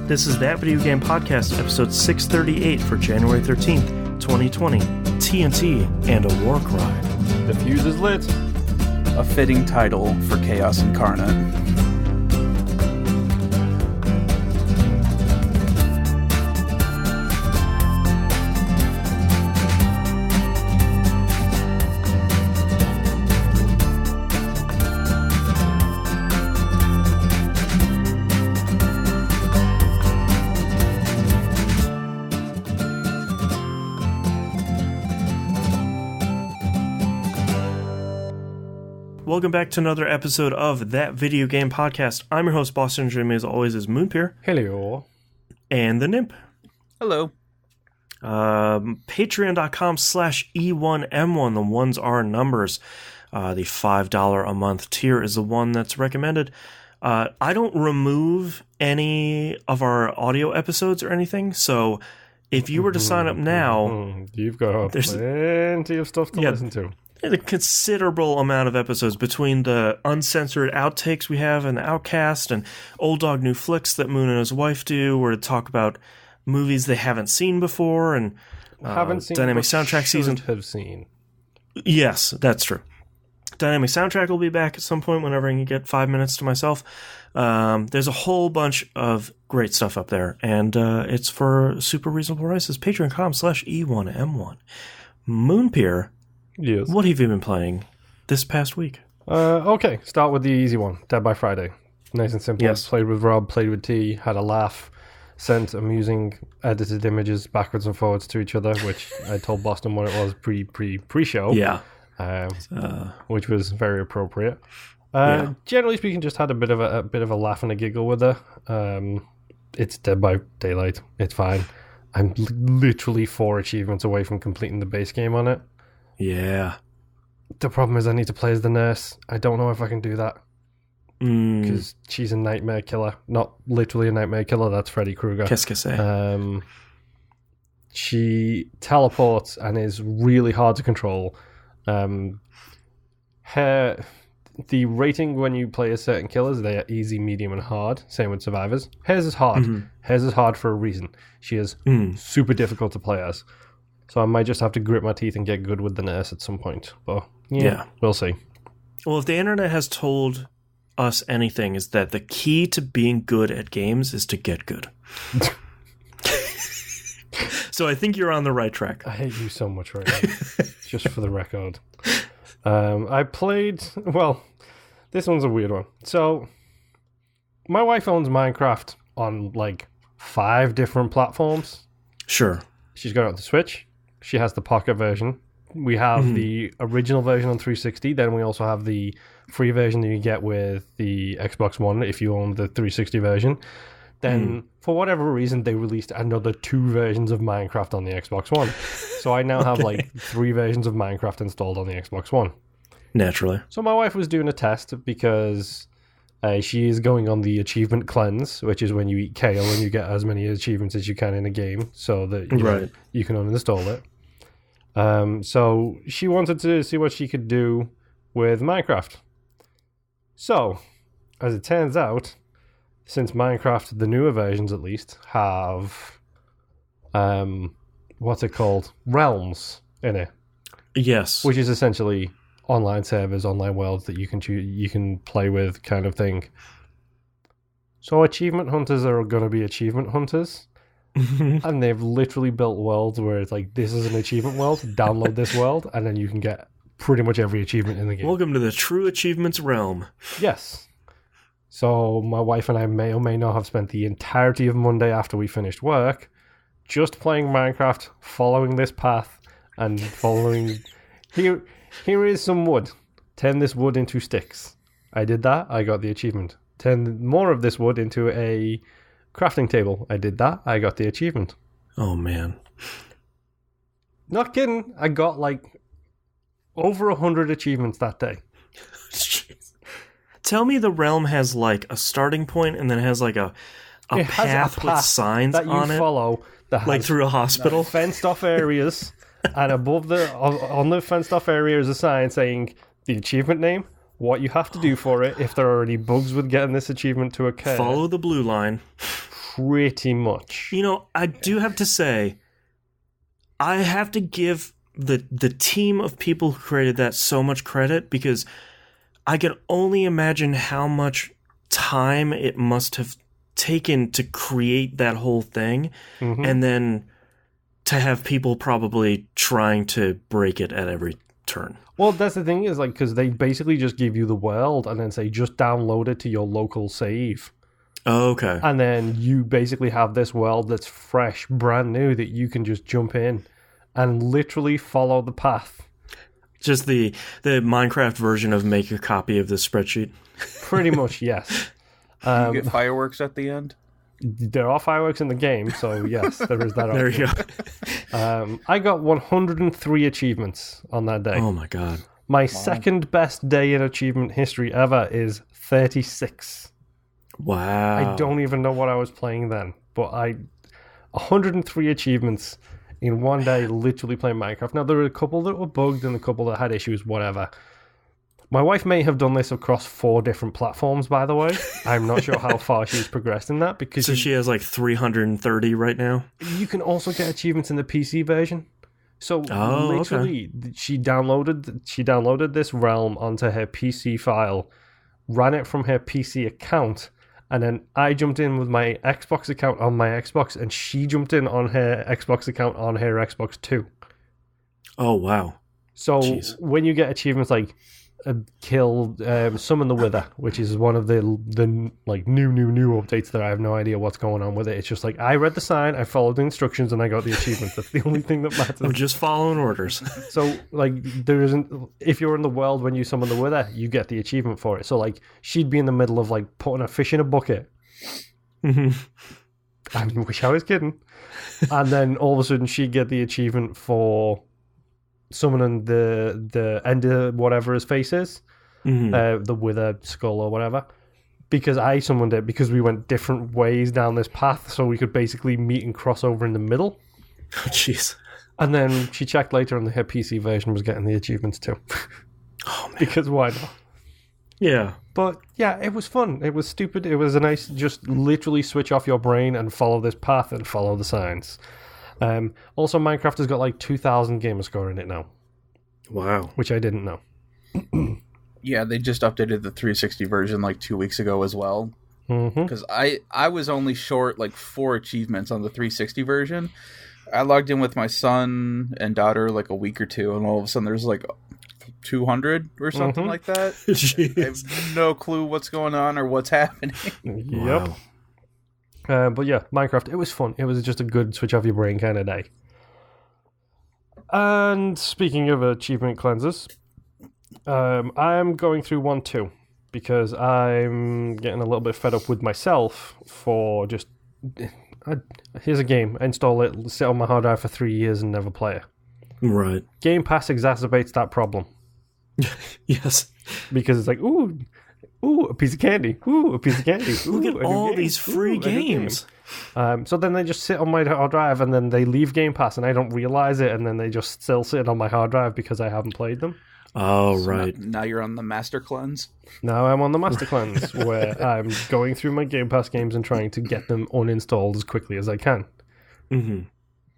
This is That Video Game Podcast, episode 638 for January 13th, 2020. TNT and a war cry. The fuse is lit. A fitting title for Chaos Incarnate. Welcome back to another episode of That Video Game Podcast. I'm your host, Boston. Joining me as always is Moonpier. Hello. And the Nimp. Hello. Patreon.com/E1M1. The ones are numbers. The $5 a month tier is the one that's recommended. I don't remove any of our audio episodes or anything, so if you were to sign up now... You've got plenty of stuff to listen to. A considerable amount of episodes between the uncensored outtakes we have and the Outcast and Old Dog New Flicks that Moon and his wife do, where to talk about movies they haven't seen before and haven't seen, dynamic soundtrack season. Have seen. Yes, that's true. Dynamic soundtrack will be back at some point whenever I can get 5 minutes to myself. There's a whole bunch of great stuff up there, and it's for super reasonable prices. Patreon.com/E1M1. Moonpier. Yes. What have you been playing this past week? Okay, start with the easy one. Dead by Friday. Nice and simple. Yes. Played with Rob, played with T, had a laugh, sent amusing edited images backwards and forwards to each other, which I told Boston what it was pre-show. Yeah. Which was very appropriate. Yeah. Generally speaking, just had a bit of a laugh and a giggle with her. It's Dead by Daylight. It's fine. I'm literally 4 achievements away from completing the base game on it. Yeah. The problem is I need to play as the nurse. I don't know if I can do that. Because she's a nightmare killer. Not literally a nightmare killer, that's Freddy Krueger. Qu'est-ce que c'est? She teleports and is really hard to control. The rating when you play as certain killers, they are easy, medium, and hard. Same with survivors. Hers is hard. Mm-hmm. Hers is hard for a reason. She is super difficult to play as. So I might just have to grit my teeth and get good with the nurse at some point. But yeah, we'll see. Well, if the internet has told us anything, is that the key to being good at games is to get good. So I think you're on the right track. I hate you so much right now. Just for the record. I played... Well, this one's a weird one. So, my wife owns Minecraft on, 5 different platforms. Sure. She's got it on the Switch. She has the Pocket version. We have the original version on 360. Then we also have the free version that you get with the Xbox One if you own the 360 version. Then, for whatever reason, they released another 2 versions of Minecraft on the Xbox One. So I now have 3 versions of Minecraft installed on the Xbox One. Naturally. So my wife was doing a test because she is going on the achievement cleanse, which is when you eat kale and you get as many achievements as you can in a game so that you can uninstall it. So she wanted to see what she could do with Minecraft. So, as it turns out, since Minecraft, the newer versions at least, have what's it called? Realms in it. Yes. Which is essentially online servers, online worlds that you can play with kind of thing. So achievement hunters are going to be achievement hunters. And they've literally built worlds where it's this is an achievement world, download this world, and then you can get pretty much every achievement in the game. Welcome to the true achievements realm. Yes. So my wife and I may or may not have spent the entirety of Monday after we finished work just playing Minecraft, following this path, and following... Here is some wood. Turn this wood into sticks. I did that. I got the achievement. Turn more of this wood into a crafting table. I did that. I got the achievement. Oh, man. Not kidding. I got over 100 achievements that day. Tell me the realm has a starting point and then has a path with signs that you on it. Follow that has through a hospital. Fenced off areas, and above on the fenced off area is a sign saying the achievement name, what you have to do for it, if there are any bugs with getting this achievement to occur. Follow the blue line. pretty much. I do have to say, I have to give the team of people who created that so much credit, because I can only imagine how much time it must have taken to create that whole thing, and then to have people probably trying to break it at every turn. Well, that's the thing is, because they basically just give you the world and then say, just download it to your local save. Oh, okay. And then you basically have this world that's fresh, brand new, that you can just jump in and literally follow the path. Just the Minecraft version of make a copy of the spreadsheet. Pretty much, yes. You get fireworks at the end? There are fireworks in the game, so yes, there is that option. There you go. I got 103 achievements on that day. Oh my god. My second best day in achievement history ever is 36. Wow. I don't even know what I was playing then, but 103 achievements in one day literally playing Minecraft. Now, there were a couple that were bugged and a couple that had issues, whatever. My wife may have done this across 4 different platforms, by the way. I'm not sure how far she's progressed in that. Because so she has 330 right now? You can also get achievements in the PC version. So literally, she downloaded this realm onto her PC file, ran it from her PC account, and then I jumped in with my Xbox account on my Xbox, and she jumped in on her Xbox account on her Xbox too. Oh, wow. So when you get achievements like kill, summon the Wither, which is one of the new updates that I have no idea what's going on with it. It's just I read the sign, I followed the instructions, and I got the achievement. That's the only thing that matters. I'm just following orders. So there isn't, if you're in the world when you summon the Wither, you get the achievement for it. So she'd be in the middle of putting a fish in a bucket. I wish I was kidding. And then all of a sudden she'd get the achievement for summoning the end of whatever his face is, the Wither skull or whatever, because I summoned it because we went different ways down this path, so we could basically meet and cross over in the middle. Oh, jeez. And then she checked later and her PC version was getting the achievements too. Oh, man. Because why not? Yeah. But yeah, it was fun. It was stupid. It was a nice, just literally switch off your brain and follow this path and follow the signs. Also, Minecraft has got 2,000 gamer score in it now. Wow. Which I didn't know. Yeah, they just updated the 360 version 2 weeks ago as well. Because I was only short 4 achievements on the 360 version. I logged in with my son and daughter a week or two, and all of a sudden there's 200 or something like that. Jeez. I have no clue what's going on or what's happening. Yep. But yeah, Minecraft, it was fun. It was just a good switch off your brain kind of day. And speaking of achievement cleanses, I'm going through one too, because I'm getting a little bit fed up with myself for just... here's a game, install it, sit on my hard drive for 3 years and never play it. Right. Game Pass exacerbates that problem. Yes. Because it's ooh, a piece of candy. Ooh, a piece of candy. Ooh, look at all these free games. So then they just sit on my hard drive, and then they leave Game Pass, and I don't realize it, and then they just still sit on my hard drive because I haven't played them. Oh, So right. now you're on the Master Cleanse. Now I'm on the Master Cleanse, where I'm going through my Game Pass games and trying to get them uninstalled as quickly as I can.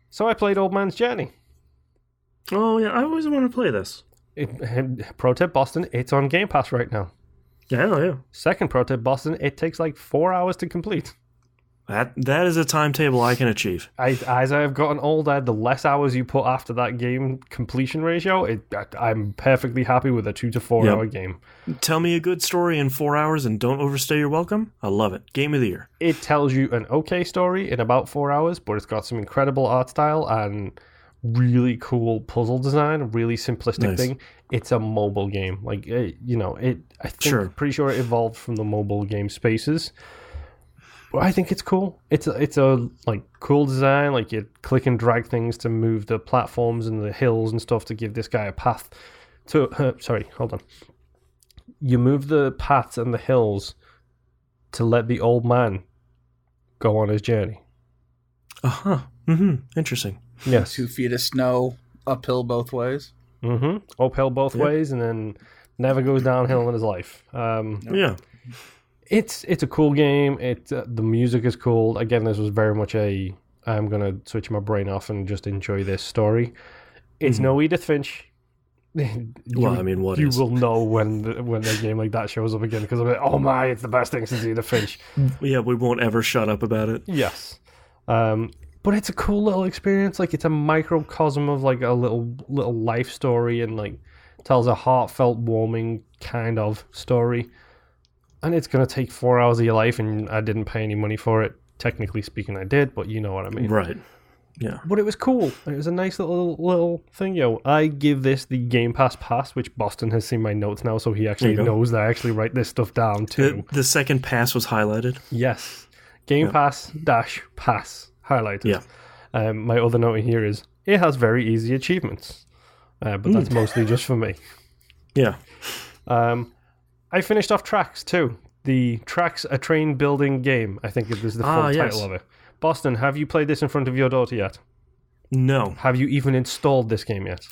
So I played Old Man's Journey. Oh, yeah. I always want to play this. Pro tip, Boston, it's on Game Pass right now. Yeah. Second pro tip, Boston, it takes 4 hours to complete. That is a timetable I can achieve. As I've gotten older, the less hours you put after that game completion ratio, I'm perfectly happy with a 2 to 4 hour game. Tell me a good story in 4 hours and don't overstay your welcome. I love it. Game of the year. It tells you an okay story in about 4 hours, but it's got some incredible art style and really cool puzzle design, really simplistic thing. It's a mobile game. Pretty sure it evolved from the mobile game spaces. But I think it's cool. It's a cool design. You click and drag things to move the platforms and the hills and stuff to give this guy a path to. Sorry, hold on. You move the paths and the hills to let the old man go on his journey. Interesting. Yes. 2 feet of snow, uphill both ways. Uphill both ways, and then never goes downhill in his life. Yeah. It's a cool game. The music is cool. Again, this was very much I'm going to switch my brain off and just enjoy this story. It's no Edith Finch. What you is? will know when a game like that shows up again, because I'm like, oh my, it's the best thing since Edith Finch. Yeah, we won't ever shut up about it. Yes. But it's a cool little experience. Like, it's a microcosm of like a little life story, and like tells a heartfelt, warming kind of story. And it's going to take 4 hours of your life, and I didn't pay any money for it. Technically speaking, I did, but you know what I mean. Right. Yeah. But it was cool. It was a nice little thing, yo. I give this the Game Pass pass, which Boston has seen my notes now, so he actually knows that I actually write this stuff down too. The second pass was highlighted? Yes. Game Pass - pass highlighted. Yeah. My other note in here is, it has very easy achievements. But that's mostly just for me. Yeah. I finished off Tracks too. The Tracks, a train building game, I think it was the full title of it. Boston, have you played this in front of your daughter yet? No. Have you even installed this game yet?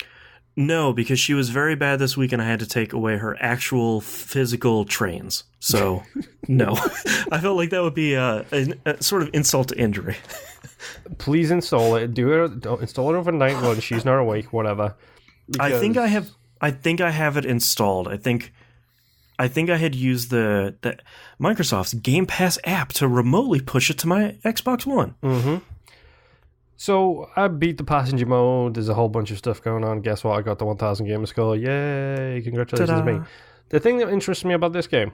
No, because she was very bad this week and I had to take away her actual physical trains. So, no. I felt like that would be a sort of insult to injury. Please install it. Install it overnight when she's not awake, whatever. Because... I think I have it installed. I think I had used the Microsoft's Game Pass app to remotely push it to my Xbox One. Mm-hmm. So I beat the passenger mode. There's a whole bunch of stuff going on. Guess what? I got the 1,000 gamer score. Yay! Congratulations to me. The thing that interests me about this game,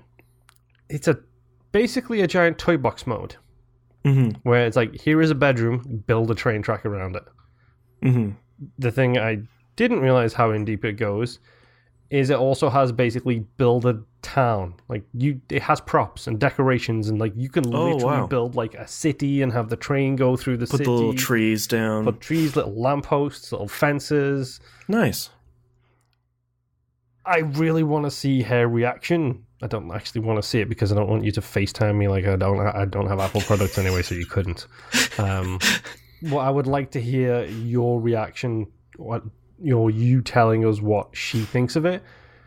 it's basically a giant toy box mode. Mm-hmm. Where it's like, here is a bedroom, build a train track around it. Mm-hmm. The thing I didn't realize how in deep it goes is it also has basically build a town. Like, it has props and decorations, and like you can literally build like a city and have the train go through the city. Put the little trees down. Put trees, little lampposts, little fences. Nice. I really want to see her reaction. I don't actually want to see it because I don't want you to FaceTime me. Like, I don't have Apple products anyway, so you couldn't. Well, I would like to hear your reaction. You telling us what she thinks of it.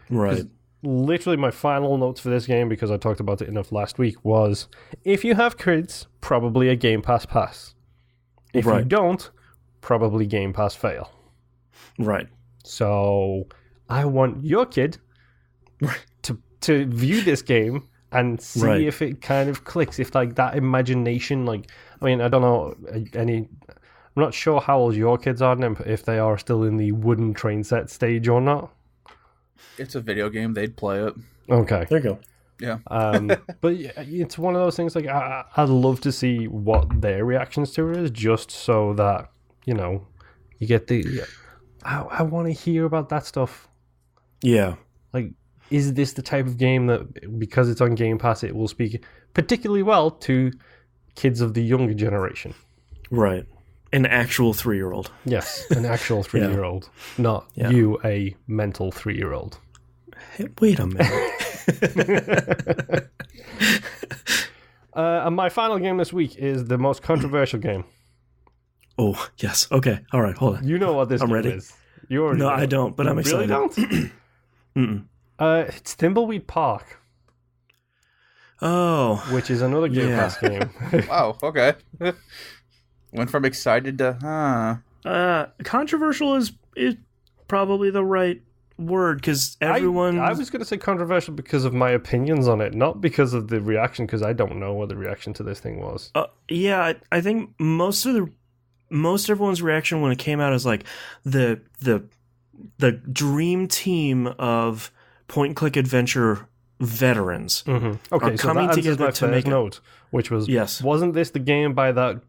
Right. Literally my final notes for this game, because I talked about it enough last week, was if you have kids, probably a Game Pass pass. If you don't, probably Game Pass fail. Right. So I want your kid to view this game and see if it kind of clicks, if like that imagination, like, I mean, I don't know I'm not sure how old your kids are, if they are still in the wooden train set stage or not. It's a video game. They'd play it. Okay. There you go. Yeah. But it's one of those things, like, I'd love to see what their reactions to it is, just so that, you get I want to hear about that stuff. Yeah. Like, is this the type of game that, because it's on Game Pass, it will speak particularly well to kids of the younger generation? Right. An actual 3-year-old. Yes, an actual 3-year-old. Not you, a mental 3-year-old. Hey, wait a minute. And my final game this week is the most controversial game. Oh, yes. Okay. All right. Hold on. You know what this game ready. is. You already know. I don't, but I'm excited. Really don't? It's Thimbleweed Park. Oh. Which is another Game Pass game. Wow, okay. Went from excited to, controversial is probably the right word, because everyone... I was going to say controversial because of my opinions on it, not because of the reaction, because I don't know what the reaction to this thing was. Yeah, I think most everyone's reaction when it came out is like the dream team of point-and-click adventure veterans. Mm-hmm. Okay, are so coming that together my to make note, which was, wasn't this the game by that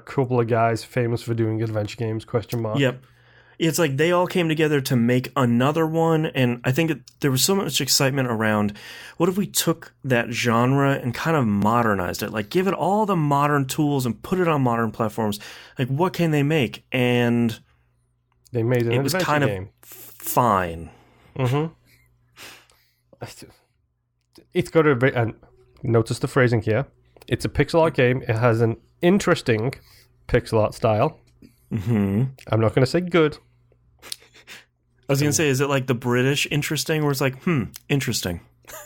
couple of guys famous for doing adventure games, ? Yep. It's like they all came together to make another one, and I think there was so much excitement around, what if we took that genre and kind of modernized it? Like, give it all the modern tools and put it on modern platforms. Like, what can they make? And they made an adventure game. It was kind of fine. Mm-hmm. It's got and notice the phrasing here. It's a pixel art game. It has an interesting pixel art style. Mm-hmm. I'm not going to say good. I was going to say, is it like the British interesting, where it's like, interesting?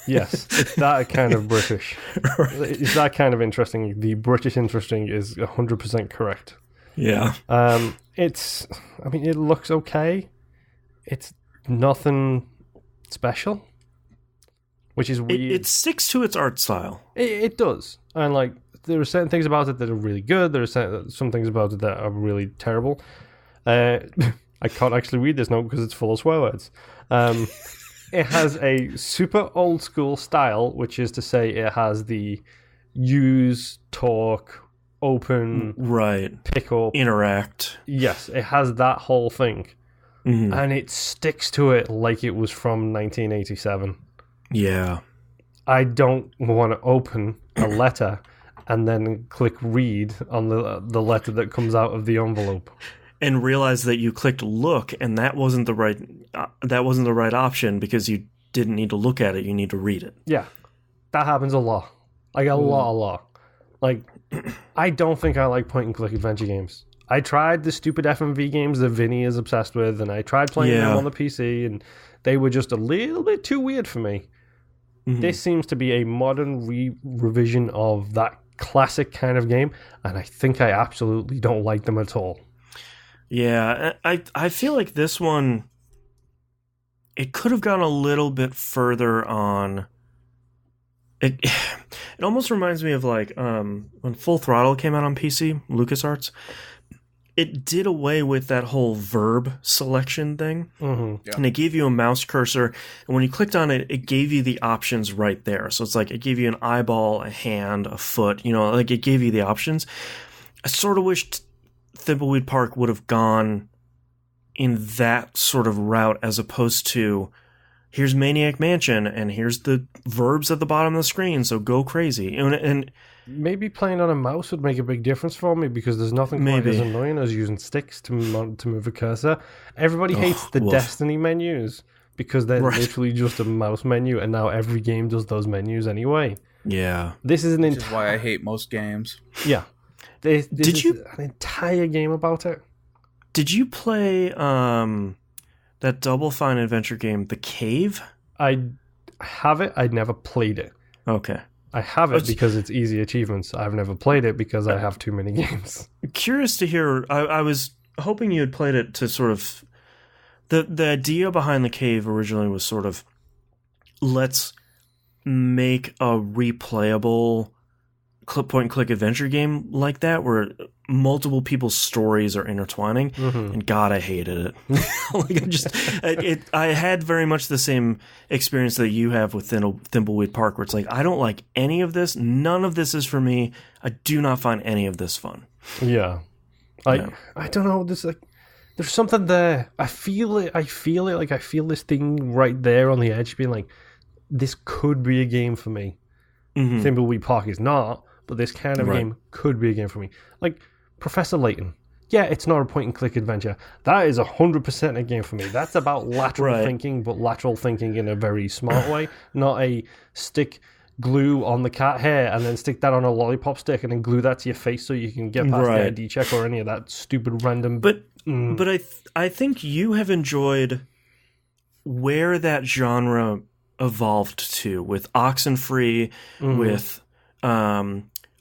Yes, it's that kind of British. Right. It's that kind of interesting. The British interesting is 100% correct. Yeah. It looks okay. It's nothing special, which is weird. It sticks to its art style. It does. And, like, there are certain things about it that are really good. There are some things about it that are really terrible. I can't actually read this note because it's full of swear words. It has a super old school style, which is to say it has the use, talk, open, right, pick up, interact. Yes, it has that whole thing. Mm-hmm. And it sticks to it like it was from 1987. Yeah. I don't want to open a letter and then click read on the letter that comes out of the envelope. And realize that you clicked look, and that wasn't the right option because you didn't need to look at it. You need to read it. Yeah, that happens a lot. Like a lot. Like, I don't think I like point and click adventure games. I tried the stupid FMV games that Vinny is obsessed with, and I tried playing them on the PC, and they were just a little bit too weird for me. Mm-hmm. This seems to be a modern revision of that classic kind of game, and I think I absolutely don't like them at all. Yeah, I feel like this one, it could have gone a little bit further on. It almost reminds me of like when Full Throttle came out on PC, LucasArts. It did away with that whole verb selection thing, and it gave you a mouse cursor, and when you clicked on it, it gave you the options right there. So it's like it gave you an eyeball, a hand, a foot, like it gave you the options. I sort of wished Thimbleweed Park would have gone in that sort of route as opposed to here's Maniac Mansion and here's the verbs at the bottom of the screen, so go crazy. And maybe playing on a mouse would make a big difference for me because there's nothing quite as annoying as using sticks to move a cursor. Everybody hates the Destiny menus because they're literally just a mouse menu, and now every game does those menus anyway. Yeah. Which is why I hate most games. Yeah. This is an entire game about it. Did you play that Double Fine adventure game, The Cave? I have it. I never played it. Okay. I have it because it's easy achievements. I've never played it because I have too many games. Curious to hear. I was hoping you had played it to sort of... The idea behind The Cave originally was sort of, let's make a replayable point-and-click adventure game like that where multiple people's stories are intertwining, and God, I hated it. I had very much the same experience that you have with Thimbleweed Park, where it's like, I don't like any of this. None of this is for me. I do not find any of this fun. Yeah. I don't know. There's something there. I feel it. Like I feel this thing right there on the edge being like, this could be a game for me. Mm-hmm. Thimbleweed Park is not, but this kind of game could be a game for me. Like Professor Layton. Yeah, it's not a point-and-click adventure. That is 100% a game for me. That's about lateral thinking, but lateral thinking in a very smart way. Not a stick glue on the cat hair and then stick that on a lollipop stick and then glue that to your face so you can get past the ID check or any of that stupid random... But I think you have enjoyed where that genre evolved to, with Oxenfree, with...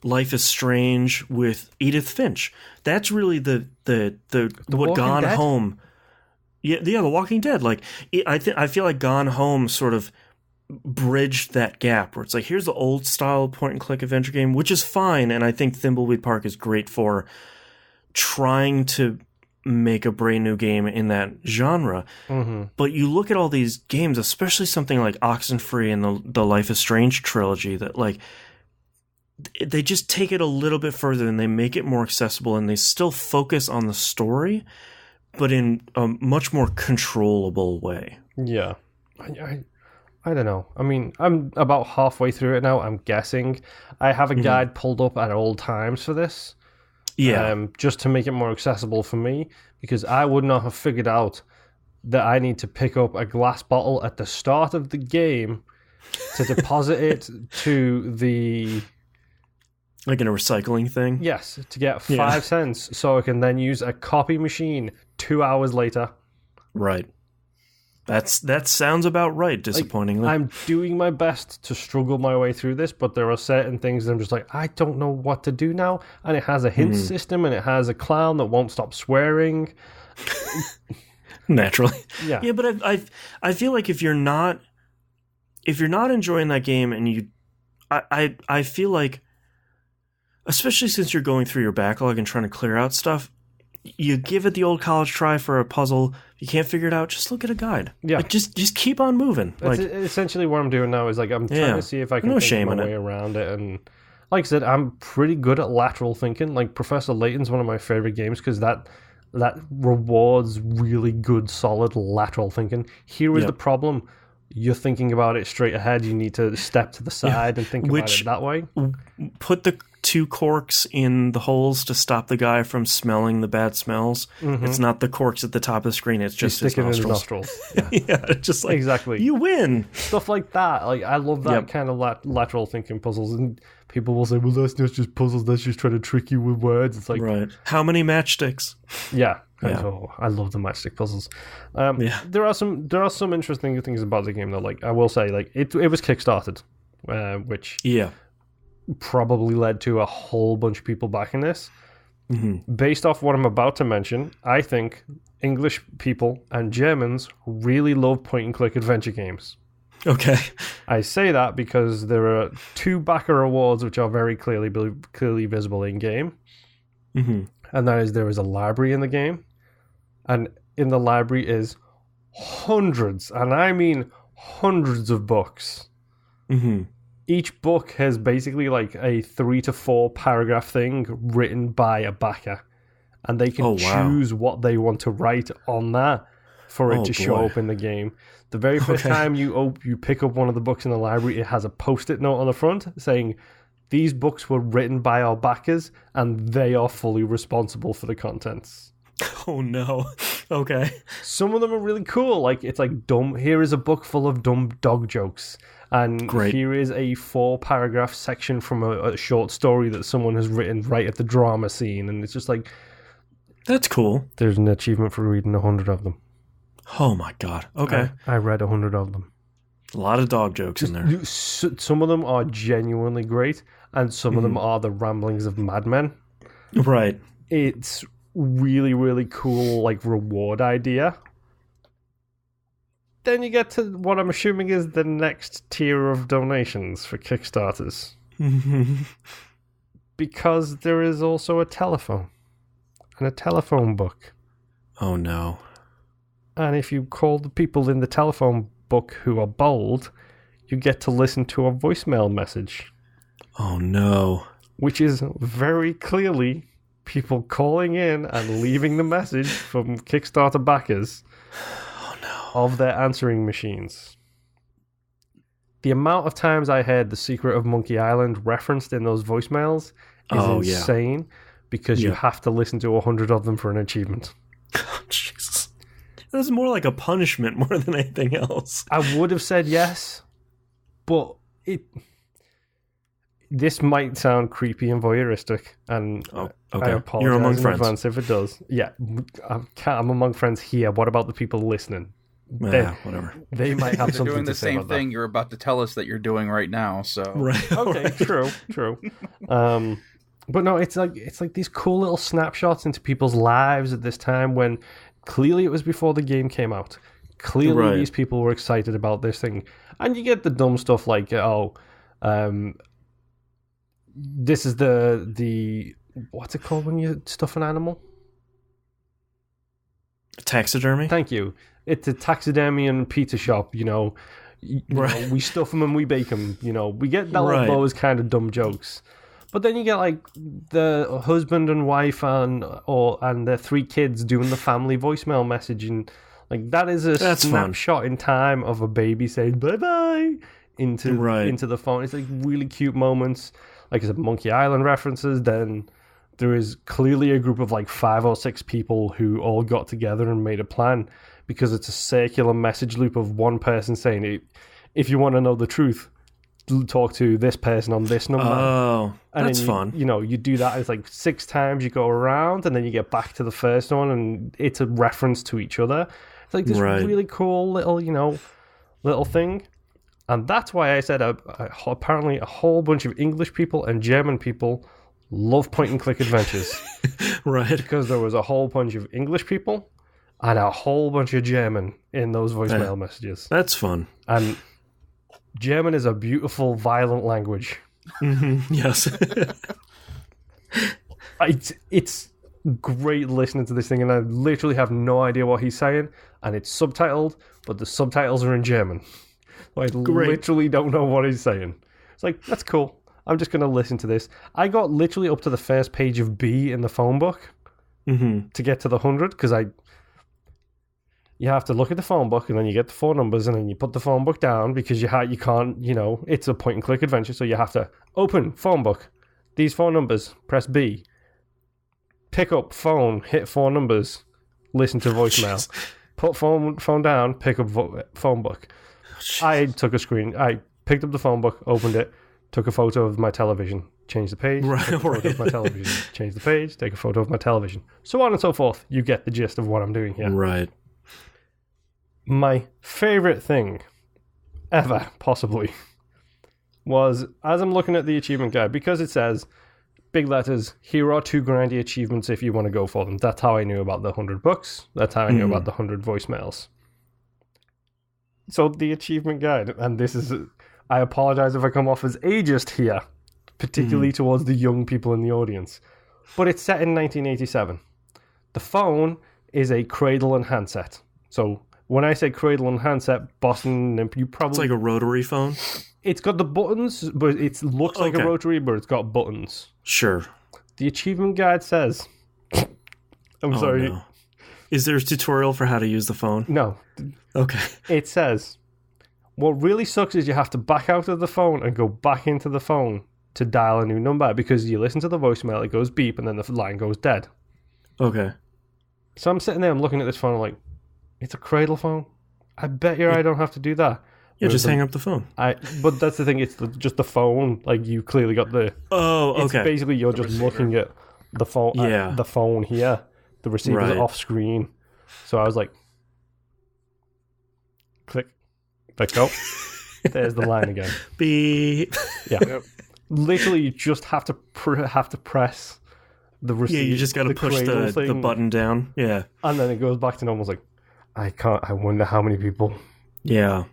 Life is Strange, with Edith Finch. That's really the what Gone Dead? Home. Yeah, The Walking Dead. Like I feel like Gone Home sort of bridged that gap where it's like, here's the old style point and click adventure game, which is fine, and I think Thimbleweed Park is great for trying to make a brand new game in that genre. But you look at all these games, especially something like Oxenfree and the Life is Strange trilogy, that like they just take it a little bit further and they make it more accessible, and they still focus on the story, but in a much more controllable way. Yeah. I don't know. I mean, I'm about halfway through it now, I'm guessing. I have a guide pulled up at all times for this. Yeah. Just to make it more accessible for me, because I would not have figured out that I need to pick up a glass bottle at the start of the game to deposit it to the... Like in a recycling thing? Yes, to get 5 cents so I can then use a copy machine 2 hours later. Right. That sounds about right, disappointingly. Like, I'm doing my best to struggle my way through this, but there are certain things that I'm just like, I don't know what to do now. And it has a hint system, and it has a clown that won't stop swearing. Naturally. Yeah, but I feel like if you're not enjoying that game, and I feel like, especially since you're going through your backlog and trying to clear out stuff, you give it the old college try for a puzzle. If you can't figure it out, just look at a guide. Yeah, like, just keep on moving. That's essentially what I'm doing now. Is like I'm trying to see if I can think my way around it. And like I said, I'm pretty good at lateral thinking. Like Professor Layton's one of my favorite games because that rewards really good, solid lateral thinking. Here is the problem. You're thinking about it straight ahead. You need to step to the side and think about it that way. Put the 2 corks in the holes to stop the guy from smelling the bad smells. It's not the corks at the top of the screen. It's just his nostrils. Yeah, just like, exactly. You win. Stuff like that. Like I love that kind of lateral thinking puzzles. And people will say, well, that's not just puzzles. That's just trying to trick you with words. It's like, right. How many matchsticks? Yeah. I love the matchstick puzzles. There are some interesting things about the game though. Like I will say, like it was kickstarted, which probably led to a whole bunch of people backing this. Based off what I'm about to mention, I think English people and Germans really love point-and-click adventure games. Okay. I say that because there are 2 backer awards which are very clearly visible in-game. And that is, there is a library in the game, and in the library is hundreds, and I mean hundreds of books. Each book has basically like a 3 to 4 paragraph thing written by a backer, and they can choose what they want to write on that for it to show up in the game. The very first time you pick up one of the books in the library, it has a post-it note on the front saying, these books were written by our backers, and they are fully responsible for the contents. Oh no. Okay. Some of them are really cool. Like, it's like, here is a book full of dumb dog jokes. And here is a 4-paragraph section from a short story that someone has written right at the drama scene. And it's just like... That's cool. There's an achievement for reading 100 of them. Oh my god. Okay. I read 100 of them. A lot of dog jokes in there. Some of them are genuinely great, and some of them are the ramblings of madmen. Right. It's really, really cool, like, reward idea. Then you get to what I'm assuming is the next tier of donations for Kickstarters. Because there is also a telephone. And a telephone book. Oh no. And if you call the people in the telephone book who are bold, you get to listen to a voicemail message. Oh no. Which is very clearly people calling in and leaving the message from Kickstarter backers of their answering machines. The amount of times I heard The Secret of Monkey Island referenced in those voicemails is insane, because you have to listen to 100 of them for an achievement. Oh, Jesus. That's more like a punishment more than anything else. I would have said yes, but this might sound creepy and voyeuristic, and I apologize You're among in friends. advance if it does. Yeah, I'm among friends here. What about the people listening? Whatever. They might have something doing to the say same about thing that. you're about to tell us that you're doing right now. So Right. Okay, Right. true. But no, it's like these cool little snapshots into people's lives at this time when clearly it was before the game came out. Clearly these people were excited about this thing. And you get the dumb stuff like, this is the what's it called when you stuff an animal? Taxidermy? Thank you. It's a taxidermy and pizza shop, you know, we stuff them and we bake them, you know. We get those kind of dumb jokes. But then you get like the husband and wife and their 3 kids doing the family voicemail message, and like that is a snapshot in time of a baby saying bye bye into the phone. It's like really cute moments. Like I said, Monkey Island references. Then there is clearly a group of like 5 or 6 people who all got together and made a plan, because it's a circular message loop of one person saying, if you want to know the truth, talk to this person on this number. Oh, and that's then fun. You know, you do that. It's like 6 times you go around, and then you get back to the first one, and it's a reference to each other. It's like this really cool little, little thing. And that's why I said apparently a whole bunch of English people and German people love point-and-click adventures. Right. Because there was a whole bunch of English people and a whole bunch of German in those voicemail messages. That's fun. And German is a beautiful, violent language. Mm-hmm. Yes. It's great listening to this thing, and I literally have no idea what he's saying, and it's subtitled, but the subtitles are in German. I literally don't know what he's saying. It's like, that's cool. I'm just going to listen to this. I got literally up to the first page of B in the phone book to get to the 100, because you have to look at the phone book, and then you get the 4 numbers, and then you put the phone book down, because you can't, it's a point-and-click adventure, so you have to open phone book, these 4 numbers, press B, pick up phone, hit 4 numbers, listen to voicemail, put phone down, pick up phone book. I took a screen. I picked up the phone book, opened it, took a photo of my television, changed the page, took a photo of my television, changed the page, take a photo of my television, so on and so forth. You get the gist of what I'm doing here. Right. My favorite thing ever, possibly, was as I'm looking at the achievement guide, because it says, big letters, here are 2 grindy achievements if you want to go for them. That's how I knew about the 100 books. That's how I knew about the 100 voicemails. So the achievement guide, and this is, I apologize if I come off as ageist here, particularly towards the young people in the audience, but it's set in 1987. The phone is a cradle and handset. So when I say cradle and handset, Boston, you probably... It's like a rotary phone? It's got the buttons, but it looks like a rotary, but it's got buttons. Sure. The achievement guide says... I'm sorry. No. Is there a tutorial for how to use the phone? No. Okay. It says, what really sucks is you have to back out of the phone and go back into the phone to dial a new number, because you listen to the voicemail, it goes beep, and then the line goes dead. Okay. So I'm sitting there, I'm looking at this phone, I'm like, it's a cradle phone? I bet you I don't have to do that. Yeah, just hang up the phone. But that's the thing, it's just the phone. Like, you clearly got the... Oh, okay. It's basically, you're just looking at the phone, the phone here. The receiver's off screen. So I was like, click, let go. There's the line again. Beep. Yeah. Yep. Literally, you just have to press the receiver. Yeah, you just got to push the button down. Yeah. And then it goes back to normal. It's like, I wonder how many people. Yeah.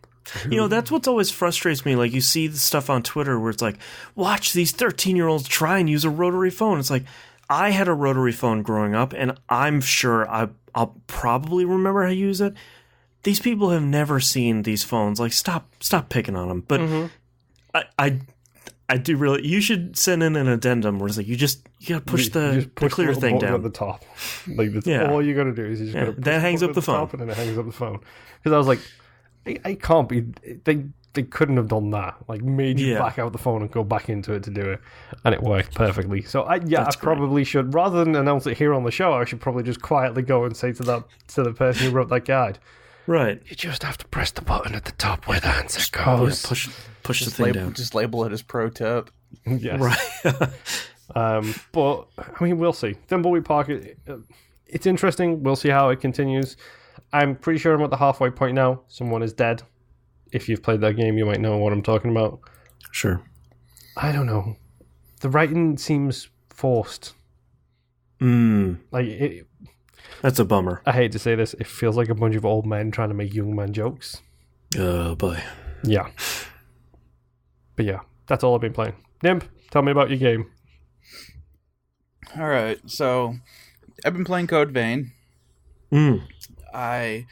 That's what's always frustrates me. Like, you see the stuff on Twitter where it's like, watch these 13-year-olds try and use a rotary phone. It's like, I had a rotary phone growing up, and I'm sure I'll probably remember how to use it. These people have never seen these phones. Like, stop picking on them. But I do really. You should send in an addendum where it's like you gotta push the clear thing down at the top. Like, that's all you gotta do is you just gotta push that hangs up the phone, and then it hangs up the phone. Because I was like, I can't be. They couldn't have done that. Like, made you back out the phone and go back into it to do it, and it worked perfectly. So I probably should, rather than announce it here on the show, I should probably just quietly go and say to the person who wrote that guide, right? You just have to press the button at the top where the handset goes. Push the thing down. Just label it as pro tip. Yes. Right. But I mean, we'll see. Thimbleweed Park. It's interesting. We'll see how it continues. I'm pretty sure I'm at the halfway point now. Someone is dead. If you've played that game, you might know what I'm talking about. Sure. I don't know. The writing seems forced. Like, that's a bummer. I hate to say this. It feels like a bunch of old men trying to make young man jokes. Oh, boy. Yeah. But yeah, that's all I've been playing. Nimp, tell me about your game. All right. So, I've been playing Code Vein. I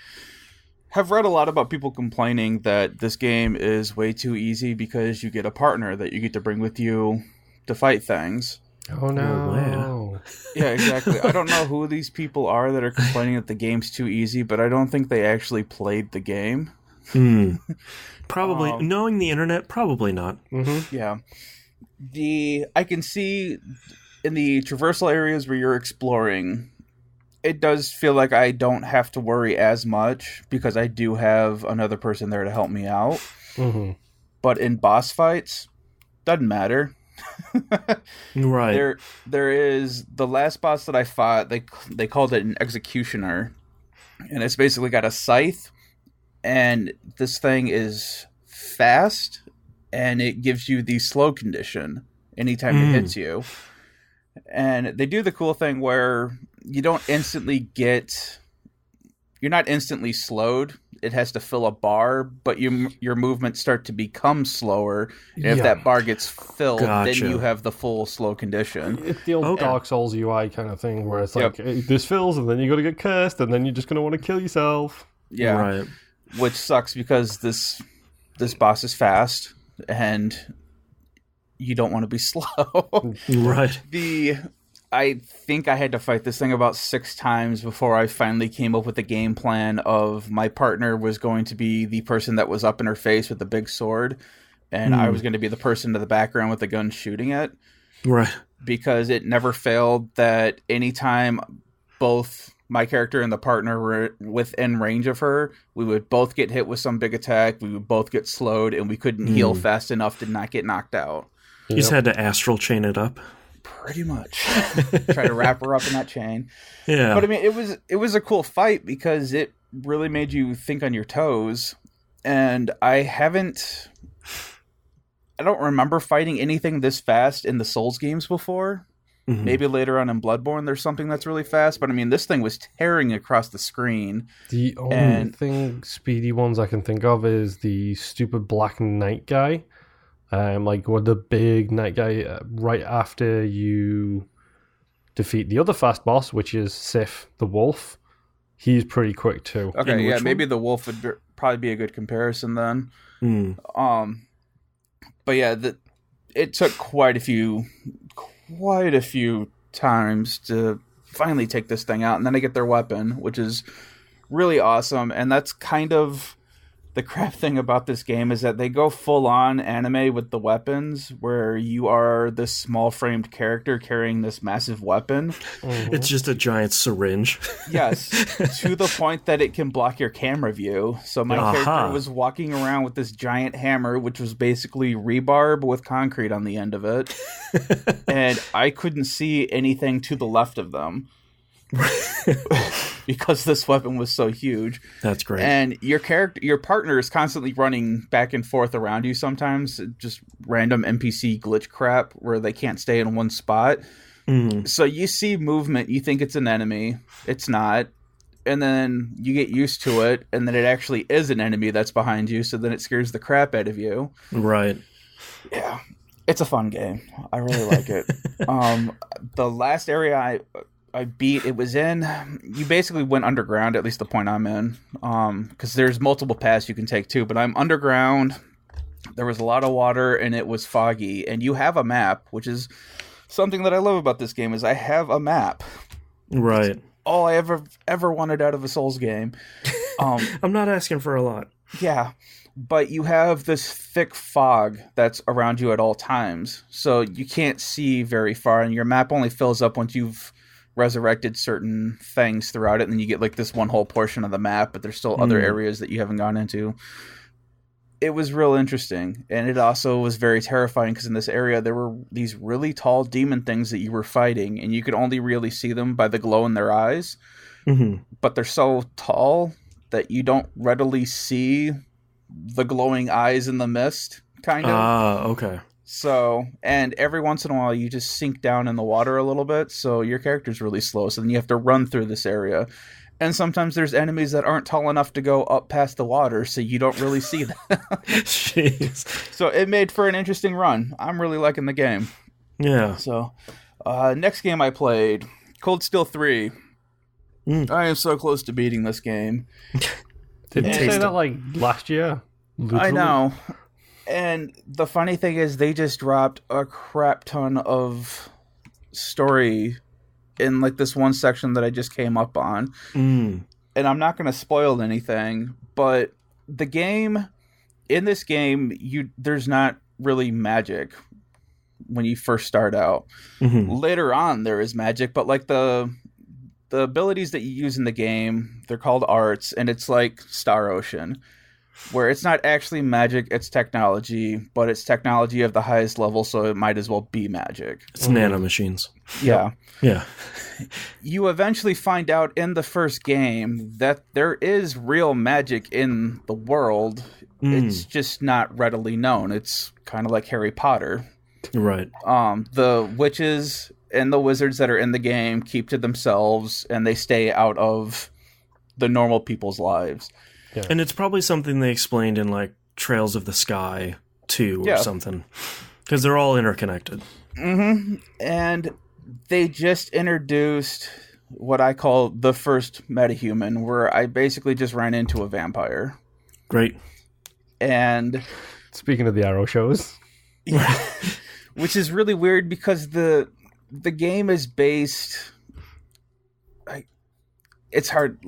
have read a lot about people complaining that this game is way too easy because you get a partner that you get to bring with you to fight things. Oh no. Yeah, exactly. I don't know who these people are that are complaining that the game's too easy, but I don't think they actually played the game. Probably. Knowing the internet, probably not. Yeah. I can see in the traversal areas where you're exploring, it does feel like I don't have to worry as much because I do have another person there to help me out. But in boss fights, doesn't matter. Right. There is the last boss that I fought. They called it an executioner, and it's basically got a scythe, and this thing is fast, and it gives you the slow condition anytime it hits you. And they do the cool thing where you don't instantly you're not instantly slowed. It has to fill a bar, but your movements start to become slower. And if that bar gets filled, then you have the full slow condition. It's the old Dark Souls UI kind of thing where it's like, this fills, and then you got to get cursed, and then you're just going to want to kill yourself. Yeah, right. Which sucks because this boss is fast, and you don't want to be slow. Right. I think I had to fight this thing about 6 times before I finally came up with a game plan of my partner was going to be the person that was up in her face with the big sword, and I was going to be the person in the background with the gun shooting it. Right. Because it never failed that anytime both my character and the partner were within range of her, we would both get hit with some big attack, we would both get slowed, and we couldn't heal fast enough to not get knocked out. You just had to astral chain it up. Pretty much. Try to wrap her up in that chain. Yeah. But I mean, it was a cool fight because it really made you think on your toes. And I don't remember fighting anything this fast in the Souls games before. Mm-hmm. Maybe later on in Bloodborne there's something that's really fast, but I mean, this thing was tearing across the screen. The only thing speedy ones I can think of is the stupid Black Knight guy. Like with the big knight guy right after you defeat the other fast boss, which is Sif the Wolf. He's pretty quick too. Okay, yeah, maybe the Wolf would probably be a good comparison then. But yeah, it took quite a few times to finally take this thing out, and then I get their weapon, which is really awesome. And that's kind of the crap thing about this game, is that they go full on anime with the weapons, where you are this small framed character carrying this massive weapon. It's just a giant syringe. Yes, to the point that it can block your camera view. So my character was walking around with this giant hammer, which was basically rebar with concrete on the end of it. And I couldn't see anything to the left of them. Because this weapon was so huge. That's great. And your partner is constantly running back and forth around you sometimes, just random NPC glitch crap where they can't stay in one spot. So you see movement, you think it's an enemy, it's not, and then you get used to it, and then it actually is an enemy that's behind you, so then it scares the crap out of you. Right. Yeah. It's a fun game. I really like it. The last area I beat, it was you basically went underground, at least the point I'm in, because there's multiple paths you can take too, but I'm underground. There was a lot of water and it was foggy, and you have a map, which is something that I love about this game, is I have a map. Right. It's all I ever wanted out of a Souls game. I'm not asking for a lot. Yeah, but you have this thick fog that's around you at all times, so you can't see very far, and your map only fills up once you've resurrected certain things throughout it, and then you get like this one whole portion of the map, but there's still other areas that you haven't gone into. It was real interesting, and it also was very terrifying because in this area there were these really tall demon things that you were fighting, and you could only really see them by the glow in their eyes. But they're so tall that you don't readily see the glowing eyes in the mist, kind of. Okay. So, and every once in a while you just sink down in the water a little bit, so your character's really slow, so then you have to run through this area. And sometimes there's enemies that aren't tall enough to go up past the water, so you don't really see them. Jeez. So it made for an interesting run. I'm really liking the game. Yeah. So, next game I played, Cold Steel 3. I am so close to beating this game. Didn't you say that like last year? Literally? I know. And the funny thing is, they just dropped a crap ton of story in like this one section that I just came up on. And I'm not going to spoil anything, but in this game, there's not really magic when you first start out. Later on, there is magic, but like the abilities that you use in the game, they're called arts, and it's like Star Ocean. where it's not actually magic, it's technology, but it's technology of the highest level, so it might as well be magic. It's nanomachines. Yeah. Yeah. You eventually find out in the first game that there is real magic in the world. It's just not readily known. It's kind of like Harry Potter. Right. The witches and the wizards that are in the game keep to themselves, and they stay out of the normal people's lives. Yeah. And it's probably something they explained in like Trails of the Sky 2 or something, because they're all interconnected. Mm-hmm. And they just introduced what I call the first metahuman, where I basically just ran into a vampire. Great. And speaking of the Arrow shows, which is really weird because the game is based. It's hard.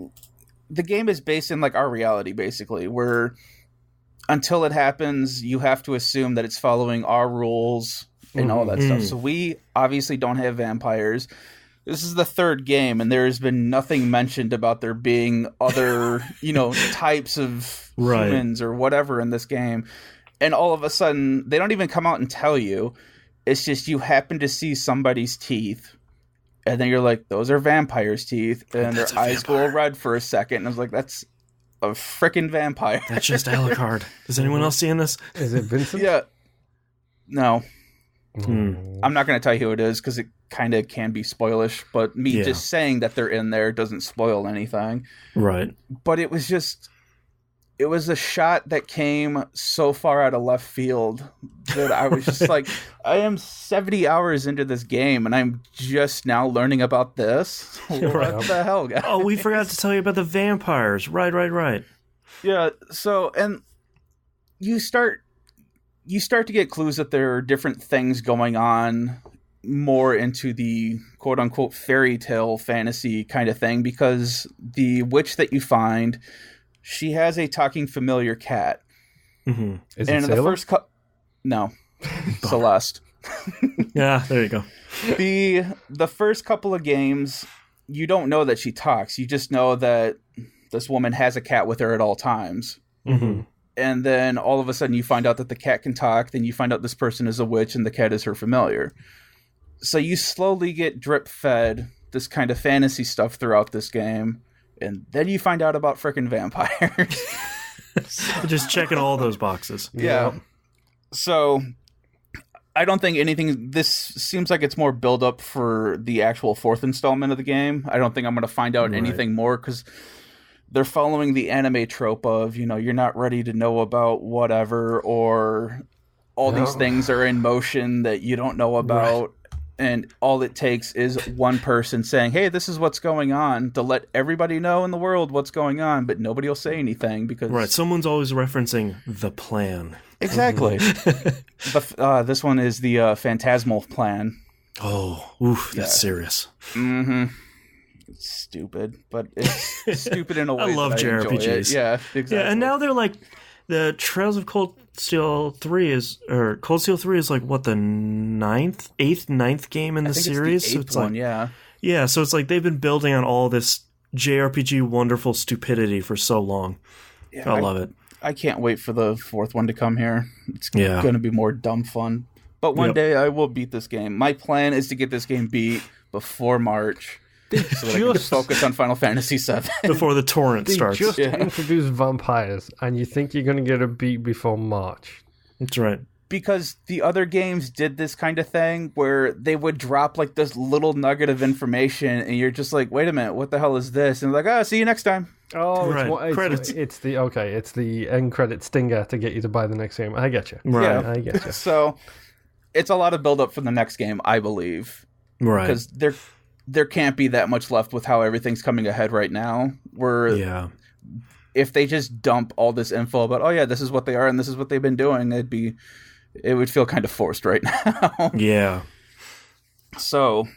The game is based in like our reality, basically, where until it happens, you have to assume that it's following our rules and all that stuff. So we obviously don't have vampires. This is the third game, and there has been nothing mentioned about there being other, types of humans or whatever in this game. And all of a sudden, they don't even come out and tell you. It's just you happen to see somebody's teeth, and then you're like, those are vampires' teeth, and their eyes go red for a second. And I was like, that's a freaking vampire. That's just Alucard. Is anyone else seeing this? Is it Vincent? Yeah. No. I'm not going to tell you who it is because it kind of can be spoilish, but me just saying that they're in there doesn't spoil anything. Right. But it was a shot that came so far out of left field that I was just like, I am 70 hours into this game and I'm just now learning about this. What the hell, guys? Oh, we forgot to tell you about the vampires. Right. Yeah, so, and you start to get clues that there are different things going on more into the quote-unquote fairy tale fantasy kind of thing, because the witch that you find, she has a talking familiar cat. Mm-hmm. Is and it in the first No. Celeste. Yeah, there you go. The first couple of games, you don't know that she talks. You just know that this woman has a cat with her at all times. Mm-hmm. And then all of a sudden you find out that the cat can talk. Then you find out this person is a witch and the cat is her familiar. So you slowly get drip fed this kind of fantasy stuff throughout this game. And then you find out about frickin' vampires. Just checking all those boxes. Yeah. So I don't think anything... This seems like it's more build up for the actual fourth installment of the game. I don't think I'm going to find out anything more because... They're following the anime trope of, you're not ready to know about whatever, or all these things are in motion that you don't know about. Right. And all it takes is one person saying, hey, this is what's going on, to let everybody know in the world what's going on, but nobody will say anything because... Right, someone's always referencing the plan. Exactly. This one is the Phantasmal plan. Oh, that's serious. Mm-hmm. It's stupid, but it's stupid in a way. I love JRPGs. Yeah, exactly. Yeah, and now they're like the Trails of Cold Steel 3 is like what, the ninth game in the series? It's the eighth one, yeah. Yeah, so it's like they've been building on all this JRPG wonderful stupidity for so long. Yeah, I love it. I can't wait for the fourth one to come here. It's going to be more dumb fun. But one day I will beat this game. My plan is to get this game beat before March. So that I can just focus on Final Fantasy VII. Before the torrent starts. Just introduce vampires, and you think you're going to get a beat before March. That's right. Because the other games did this kind of thing where they would drop like this little nugget of information, and you're just like, wait a minute, what the hell is this? And they're like, see you next time. Oh, right. Credits. It's the end credit stinger to get you to buy the next game. I get you. Right. Yeah. I get you. So it's a lot of build up for the next game, I believe. Right. Because there can't be that much left with how everything's coming ahead right now. If they just dump all this info about, this is what they are and this is what they've been doing, it would feel kind of forced right now. Yeah. So,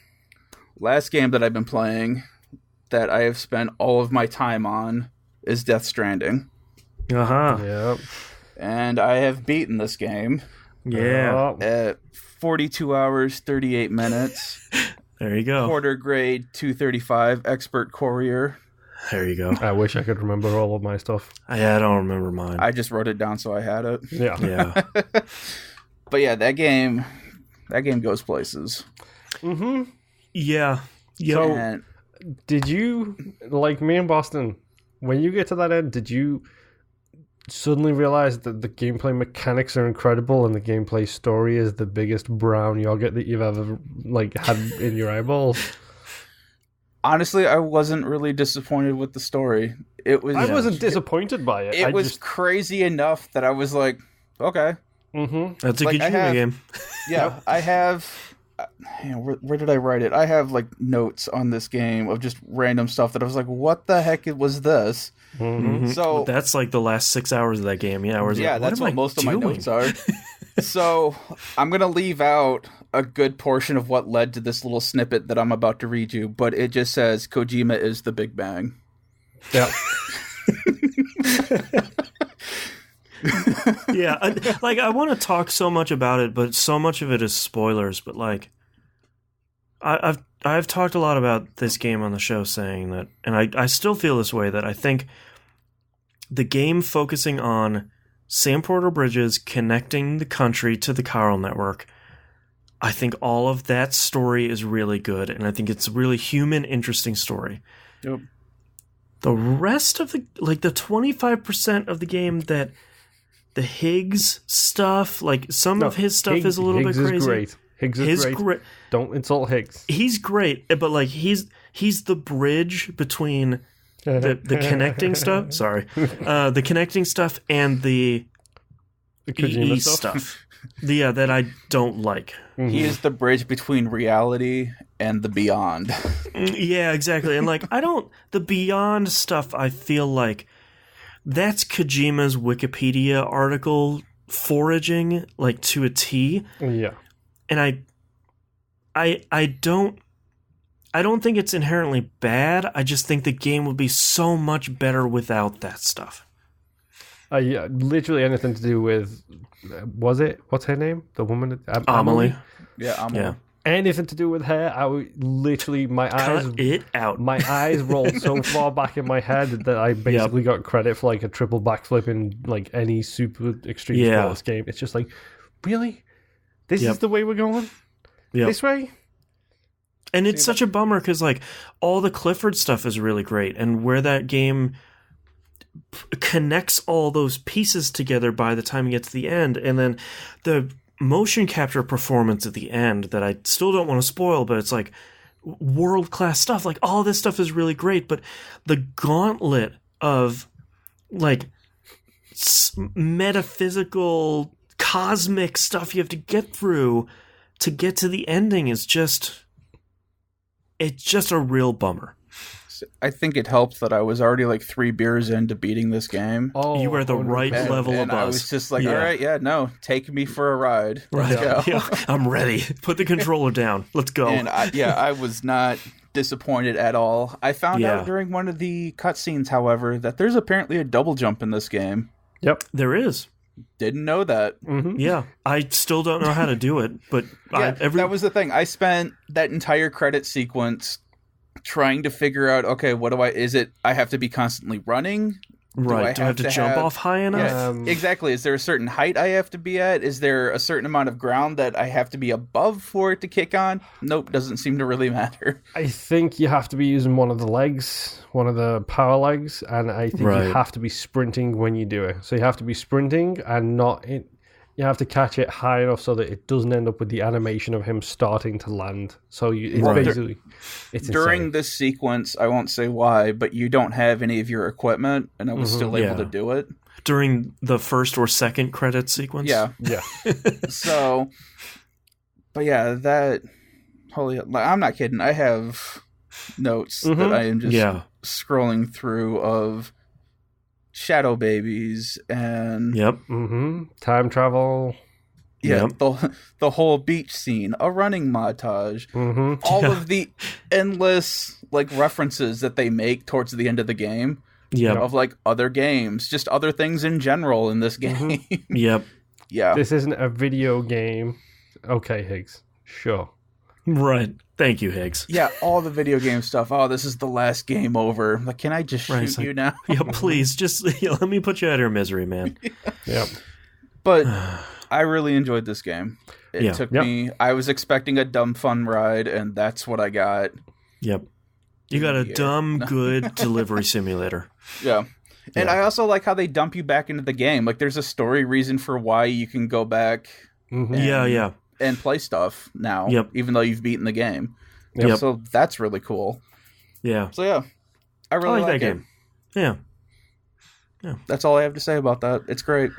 last game that I've been playing that I have spent all of my time on is Death Stranding. Uh-huh. Yep. And I have beaten this game. Yeah. At 42 hours, 38 minutes. There you go. Quarter grade 235, expert courier. There you go. I wish I could remember all of my stuff. I don't remember mine. I just wrote it down so I had it. Yeah. But yeah, that game goes places. Mm-hmm. Yeah. So, did you, like me and Boston, when you get to that end, did you suddenly realize that the gameplay mechanics are incredible and the gameplay story is the biggest brown yogurt that you've ever had in your eyeballs? Honestly, I wasn't really disappointed with the story. I wasn't disappointed by it. It was crazy enough that I was like, okay. Mm-hmm. That's a Kojima game. Yeah, I have... where did I write it? I have notes on this game of just random stuff that I was like, what the heck was this? Mm-hmm. So that's the last 6 hours of that game. Yeah, that's what most of my notes are. So I'm gonna leave out a good portion of what led to this little snippet that I'm about to read you, but it just says Kojima is the Big Bang. Yeah. Yeah, I want to talk so much about it, but so much of it is spoilers. But I've talked a lot about this game on the show, saying that, and I still feel this way, that I think the game focusing on Sam Porter Bridges connecting the country to the chiral network, I think all of that story is really good, and I think it's a really human, interesting story. Yep. The rest of the 25% of the game that the Higgs stuff, some of his stuff is a little bit crazy. Higgs is great. Don't insult Higgs. He's great, but he's the bridge between the connecting stuff. Sorry, the connecting stuff and the Kojima stuff. That I don't like. Mm-hmm. He is the bridge between reality and the beyond. Yeah, exactly. And the beyond stuff, I feel like that's Kojima's Wikipedia article foraging to a T. Yeah. And I don't think it's inherently bad. I just think the game would be so much better without that stuff. Yeah, literally anything to do with, what's her name? The woman? Amelie. Yeah, Amelie. Yeah. Anything to do with her, I would literally, my eyes... Cut it out. My eyes rolled so far back in my head that I basically got credit for a triple backflip in any super extreme sports game. It's just really? This is the way we're going? Yep. This way? And it's such a bummer because all the Clifford stuff is really great, and where that game connects all those pieces together by the time you get to the end, and then the motion capture performance at the end that I still don't want to spoil, but it's world-class stuff. All this stuff is really great, but the gauntlet of metaphysical cosmic stuff you have to get through to get to the ending is just a real bummer. I think it helped that I was already 3 beers into beating this game. Oh, you were the right level of buzz. I was just all right, take me for a ride. Let's go. Yeah, I'm ready. Put the controller down. Let's go. And I was not disappointed at all. I found out during one of the cutscenes, however, that there's apparently a double jump in this game. Yep. There is. Didn't know that. Mm-hmm. Yeah. I still don't know how to do it, but that was the thing. I spent that entire credit sequence trying to figure out, okay, I have to be constantly running? Right. Do I have to jump off high enough? Yeah, exactly. Is there a certain height I have to be at? Is there a certain amount of ground that I have to be above for it to kick on? Nope, doesn't seem to really matter. I think you have to be using one of the legs, one of the power legs, and I think you have to be sprinting when you do it. So you have to be sprinting and you have to catch it high enough so that it doesn't end up with the animation of him starting to land. So it's during insane. this sequence, I won't say why, but you don't have any of your equipment, and I was still able to do it. During the first or second credit sequence? Yeah. So, but I'm not kidding. I have notes that I am just scrolling through of shadow babies and time travel. The whole beach scene, a running montage, all of the endless references that they make towards the end of the game of other games, just other things in general in this game. Yep. Yeah. This isn't a video game. Okay, Higgs. Sure. Right. Thank you, Higgs. Yeah, all the video game stuff. Oh, this is the last game over. Like, can I just shoot you now? Yeah, please, just let me put you out of your misery, man. Yep. But I really enjoyed this game. It took me... I was expecting a dumb fun ride, and that's what I got. Yep. You got a dumb, good delivery simulator. Yeah. And I also like how they dump you back into the game. Like, there's a story reason for why you can go back and play stuff now, even though you've beaten the game. Yep. So that's really cool. Yeah. So, yeah. I really like that game. Yeah. That's all I have to say about that. It's great.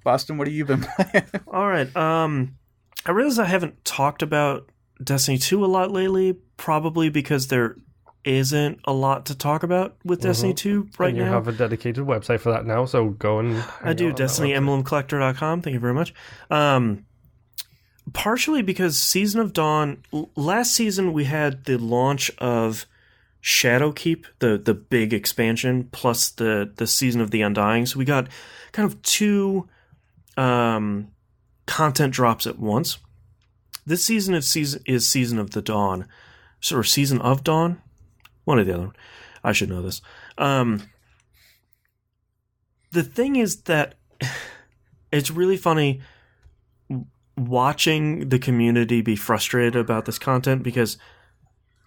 Boston, what have you been playing? All right. I realize I haven't talked about Destiny 2 a lot lately, probably because there isn't a lot to talk about with Destiny 2 right now. You have a dedicated website for that now, so go and... I do, DestinyEmblemCollector.com. Thank you very much. Partially because Season of Dawn... Last season, we had the launch of Shadowkeep, the big expansion, plus the Season of the Undying. So we got kind of two content drops at once. This season is Season of the Dawn. Or Season of Dawn? One or the other. I should know this. The thing is that it's really funny watching the community be frustrated about this content because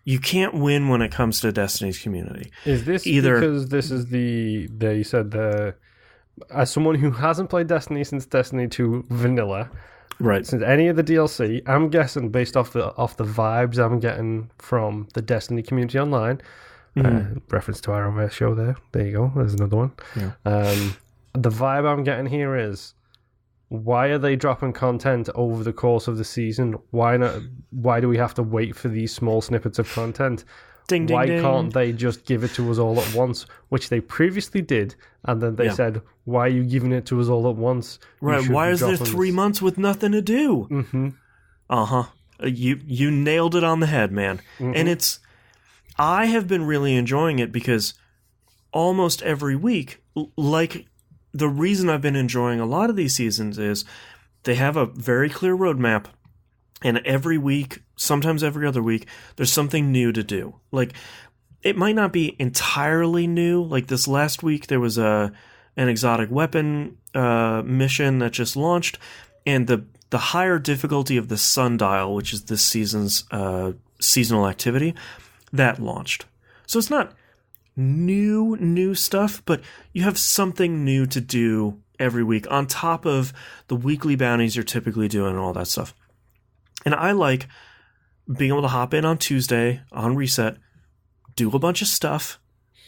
you can't win when it comes to Destiny's community. Is this because this is you said as someone who hasn't played Destiny since Destiny 2 Vanilla, right? Since any of the DLC, I'm guessing based off the vibes I'm getting from the Destiny community online. Reference to our own show there. There you go. There's another one. Yeah. The vibe I'm getting here is, why are they dropping content over the course of the season? Why not? Why do we have to wait for these small snippets of content? Why can't they just give it to us all at once, which they previously did, and then they said, why are you giving it to us all at once? Right, why is there 3 months with nothing to do? Mm-hmm. Uh-huh. You nailed it on the head, man. Mm-hmm. And I have been really enjoying it because almost every week, like the reason I've been enjoying a lot of these seasons is they have a very clear roadmap. And every week, sometimes every other week, there's something new to do. Like, it might not be entirely new. Like this last week, there was an exotic weapon mission that just launched, and the higher difficulty of the Sundial, which is this season's seasonal activity, that launched. So it's not new stuff, but you have something new to do every week on top of the weekly bounties you're typically doing and all that stuff. And I like being able to hop in on Tuesday on reset, do a bunch of stuff,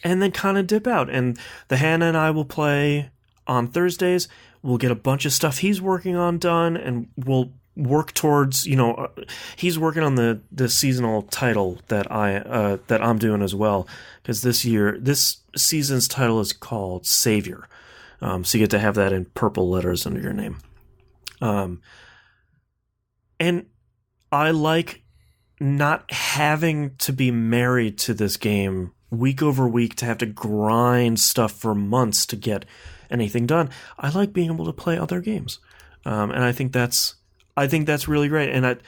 and then kind of dip out. And the Hannah and I will play on Thursdays. We'll get a bunch of stuff he's working on done, and we'll work towards, he's working on the seasonal title that I'm doing as well. Because this season's title is called Savior. So you get to have that in purple letters under your name. And I like not having to be married to this game week over week to have to grind stuff for months to get anything done. I like being able to play other games. And I think that's really great. And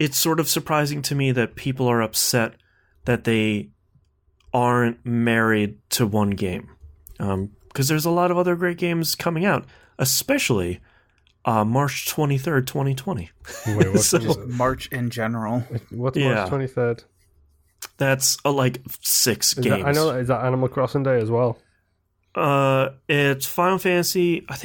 it's sort of surprising to me that people are upset that they aren't married to one game. Because there's a lot of other great games coming out, especially March 23rd, 2020. Wait, what's March in general? What's March 23rd? That's like 6 games. I know. Is that Animal Crossing Day as well? It's Final Fantasy. I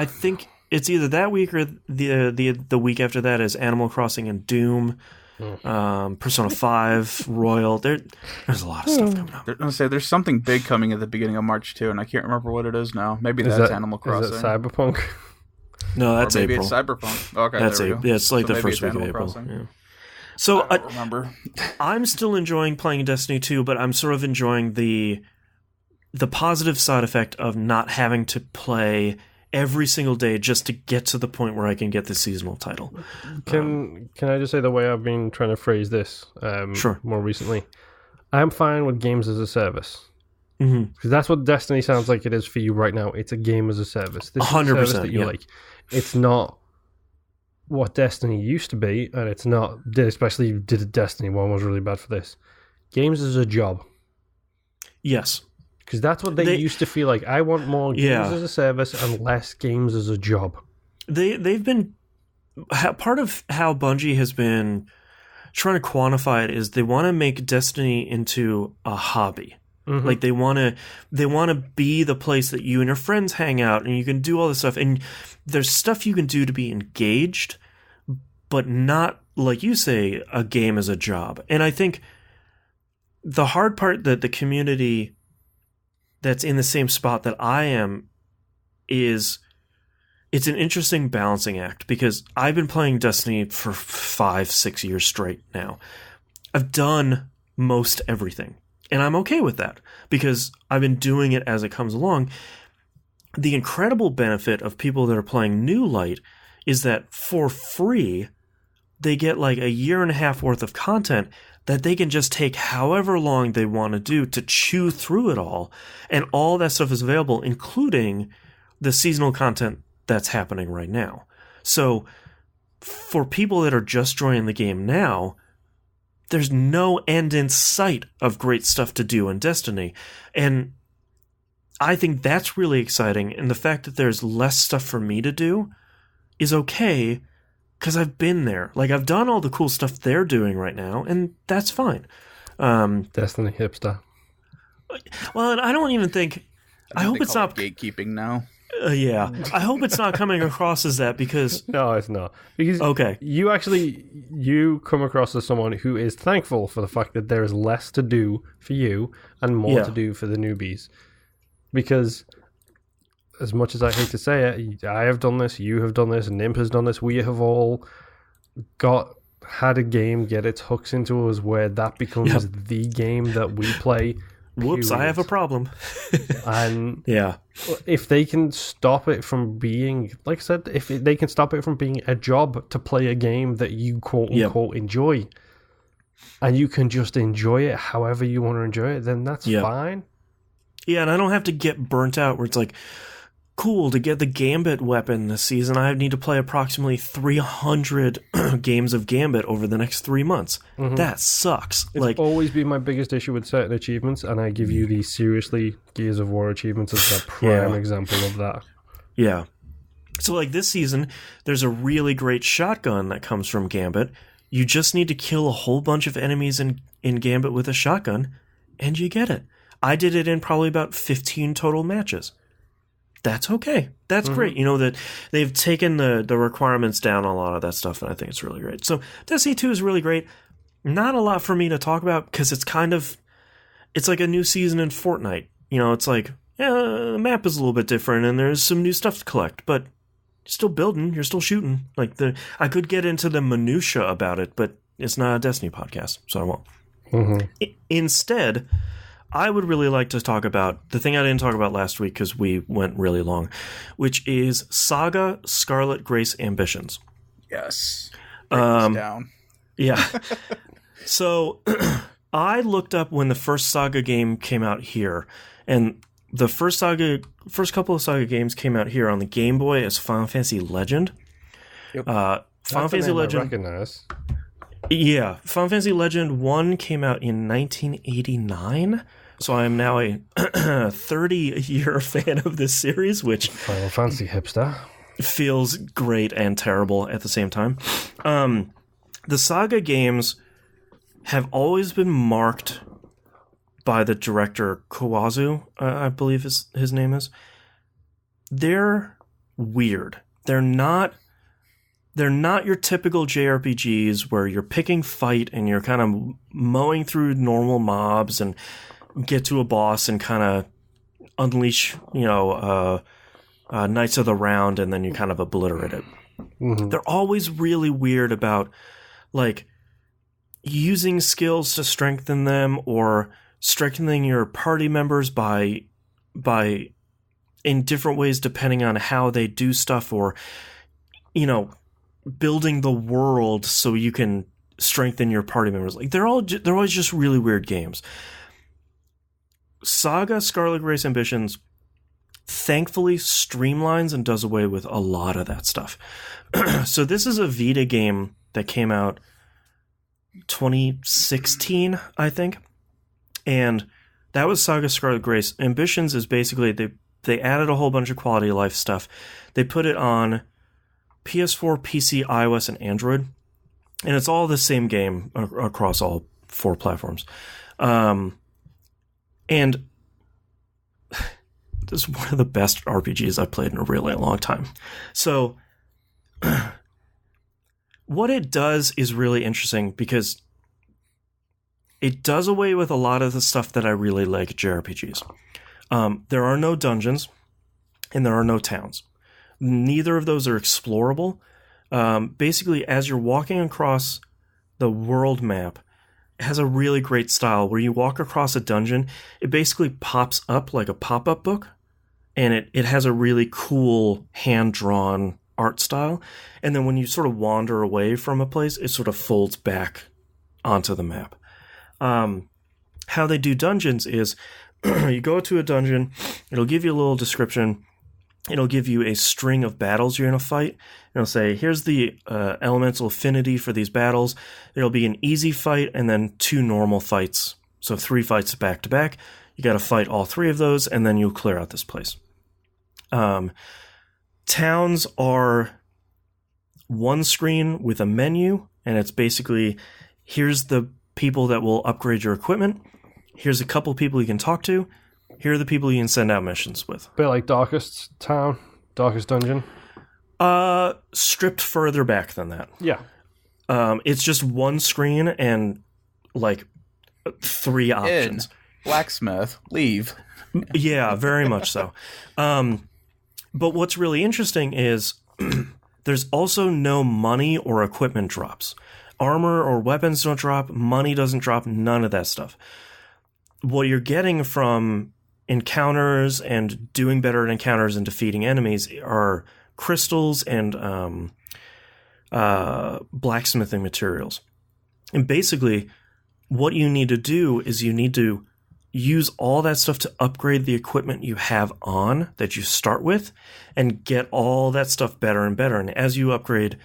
think it's either that week or the week after that is Animal Crossing and Doom. Persona 5, Royal. There's a lot of stuff coming up. I'm gonna say there's something big coming at the beginning of March too, and I can't remember what it is now. Maybe that's Animal Crossing. Is it Cyberpunk? No, that's maybe April. Maybe it's Cyberpunk. Okay, that's there we go. Yeah, it's like so the first week of April. Yeah. So I don't remember. I'm still enjoying playing Destiny 2, but I'm sort of enjoying the positive side effect of not having to play every single day just to get to the point where I can get the seasonal title. Can I just say the way I've been trying to phrase this sure. more recently? I'm fine with games as a service. Mm-hmm. Because that's what Destiny sounds like it is for you right now. It's a game as a service. This 100%, is a service that you like. It's not what Destiny used to be, and it's not. Especially Destiny 1 was really bad for this. Games as a job. Yes. Because that's what they used to feel like. I want more games as a service and less games as a job. They've been... Part of how Bungie has been trying to quantify it is they want to make Destiny into a hobby. Mm-hmm. Like they want to be the place that you and your friends hang out and you can do all this stuff. And there's stuff you can do to be engaged, but not, like you say, a game as a job. And I think the hard part that the community that's in the same spot that I am is it's an interesting balancing act because I've been playing Destiny for 5-6 years straight now. I've done most everything, and I'm okay with that because I've been doing it as it comes along. The incredible benefit of people that are playing New Light is that for free, they get like a year and a half worth of content that they can just take however long they want to do to chew through it all. And all that stuff is available, including the seasonal content that's happening right now. So for people that are just joining the game now, there's no end in sight of great stuff to do in Destiny. And I think that's really exciting. And the fact that there's less stuff for me to do is okay, because I've been there. Like, I've done all the cool stuff they're doing right now, and that's fine. Destiny hipster. Well, and I don't even think... I hope it's not... gatekeeping now. Yeah. I hope it's not coming across as that, because... No, it's not. Because okay. You come across as someone who is thankful for the fact that there is less to do for you and more to do for the newbies. Because... as much as I hate to say it, I have done this, you have done this, Nimp has done this, we have all had a game get its hooks into us where that becomes the game that we play. Whoops, I have a problem. And if they can stop it from being, like I said, if they can stop it from being a job to play a game that you quote-unquote enjoy, and you can just enjoy it however you want to enjoy it, then that's fine. Yeah, and I don't have to get burnt out where it's like, cool, to get the Gambit weapon this season, I need to play approximately 300 games of Gambit over the next 3 months. Mm-hmm. That sucks. It's always been my biggest issue with certain achievements, and I give you the seriously Gears of War achievements as a prime example of that. Yeah. So, like, this season, there's a really great shotgun that comes from Gambit. You just need to kill a whole bunch of enemies in Gambit with a shotgun, and you get it. I did it in probably about 15 total matches. That's okay. That's great. You know, that they've taken the requirements down on a lot of that stuff, and I think it's really great. So Destiny 2 is really great. Not a lot for me to talk about because it's like a new season in Fortnite. You know, it's like, the map is a little bit different and there's some new stuff to collect, but you're still building, you're still shooting. Like I could get into the minutia about it, but it's not a Destiny podcast, so I won't. Mm-hmm. Instead, I would really like to talk about the thing I didn't talk about last week because we went really long, which is SaGa Scarlet Grace Ambitions. Yes. Break this down. Yeah. So I looked up when the first SaGa game came out here, and the first couple of SaGa games came out here on the Game Boy as Final Fantasy Legend. Yep. Final Fantasy Legend. I recognize. Yeah, Final Fantasy Legend 1 came out in 1989. So I am now a 30-year fan of this series, which Final Fantasy hipster feels great and terrible at the same time. The SaGa games have always been marked by the director Kawazu, I believe his name is. They're weird. They're not your typical JRPGs where you're picking fight and you're kind of mowing through normal mobs and get to a boss and kind of unleash, Knights of the Round, and then you kind of obliterate it. Mm-hmm. They're always really weird about, like, using skills to strengthen them or strengthening your party members by in different ways depending on how they do stuff, or, building the world so you can strengthen your party members. Like, they're always just really weird games. SaGa Scarlet Grace Ambitions thankfully streamlines and does away with a lot of that stuff. So this is a Vita game that came out 2016, I think. And that was SaGa Scarlet Grace. Ambitions is basically they added a whole bunch of quality of life stuff. They put it on PS4, PC, iOS, and Android. And it's all the same game across all 4 platforms. And this is one of the best RPGs I've played in a really long time. So what it does is really interesting because it does away with a lot of the stuff that I really like at JRPGs. There are no dungeons and there are no towns. Neither of those are explorable. Basically, as you're walking across the world map, it has a really great style where you walk across a dungeon, it basically pops up like a pop-up book, and it has a really cool hand-drawn art style. And then when you sort of wander away from a place, it sort of folds back onto the map. How they do dungeons is you go to a dungeon, it'll give you a little description, it'll give you a string of battles you're going to fight. It'll say, here's the elemental affinity for these battles. It'll be an easy fight and then 2 normal fights. So 3 fights back to back. You got to fight all 3 of those and then you'll clear out this place. Towns are one screen with a menu, and it's basically, here's the people that will upgrade your equipment. Here's a couple people you can talk to. Here are the people you can send out missions with. Bit like Darkest Town, Darkest Dungeon. Stripped further back than that. Yeah. It's just one screen and like 3 options. Blacksmith, leave. Yeah, very much so. But what's really interesting is there's also no money or equipment drops. Armor or weapons don't drop. Money doesn't drop. None of that stuff. What you're getting from encounters and doing better at encounters and defeating enemies are crystals and blacksmithing materials. And basically, what you need to do is you need to use all that stuff to upgrade the equipment you have on that you start with and get all that stuff better and better. And as you upgrade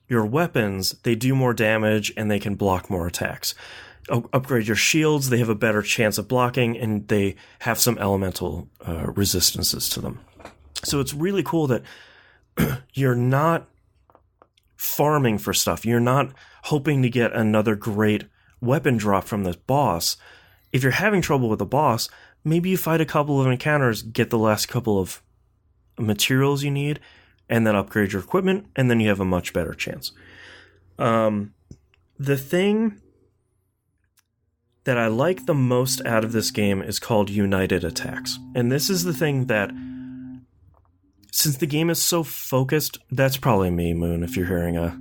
your weapons, they do more damage and they can block more attacks. Upgrade your shields, they have a better chance of blocking, and they have some elemental resistances to them. So it's really cool that you're not farming for stuff. You're not hoping to get another great weapon drop from this boss. If you're having trouble with the boss, maybe you fight a couple of encounters, get the last couple of materials you need, and then upgrade your equipment, and then you have a much better chance. The thing that I like the most out of this game is called United Attacks. And this is the thing that, since the game is so focused, that's probably me, Moon, if you're hearing a...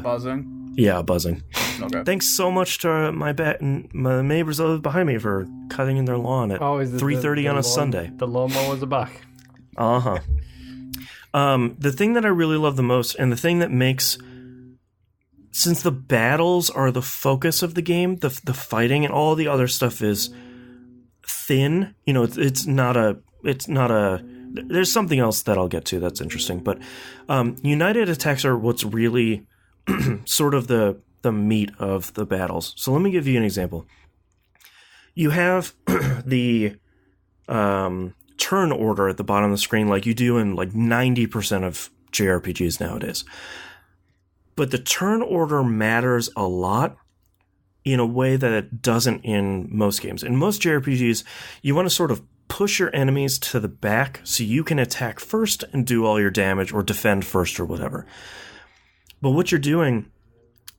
buzzing? Yeah, buzzing. Okay. Thanks so much to my neighbors behind me for cutting in their lawn at 3:30 on a Sunday. The lawnmowers are back. Uh-huh. The thing that I really love the most, and the thing that makes... Since the battles are the focus of the game, the fighting and all the other stuff is thin. You know, it's not a... There's something else that I'll get to that's interesting. But United Attacks are what's really sort of the meat of the battles. So let me give you an example. You have the turn order at the bottom of the screen like you do in like 90% of JRPGs nowadays. But the turn order matters a lot in a way that it doesn't in most games. In most JRPGs, you want to sort of push your enemies to the back so you can attack first and do all your damage, or defend first, or whatever. But what you're doing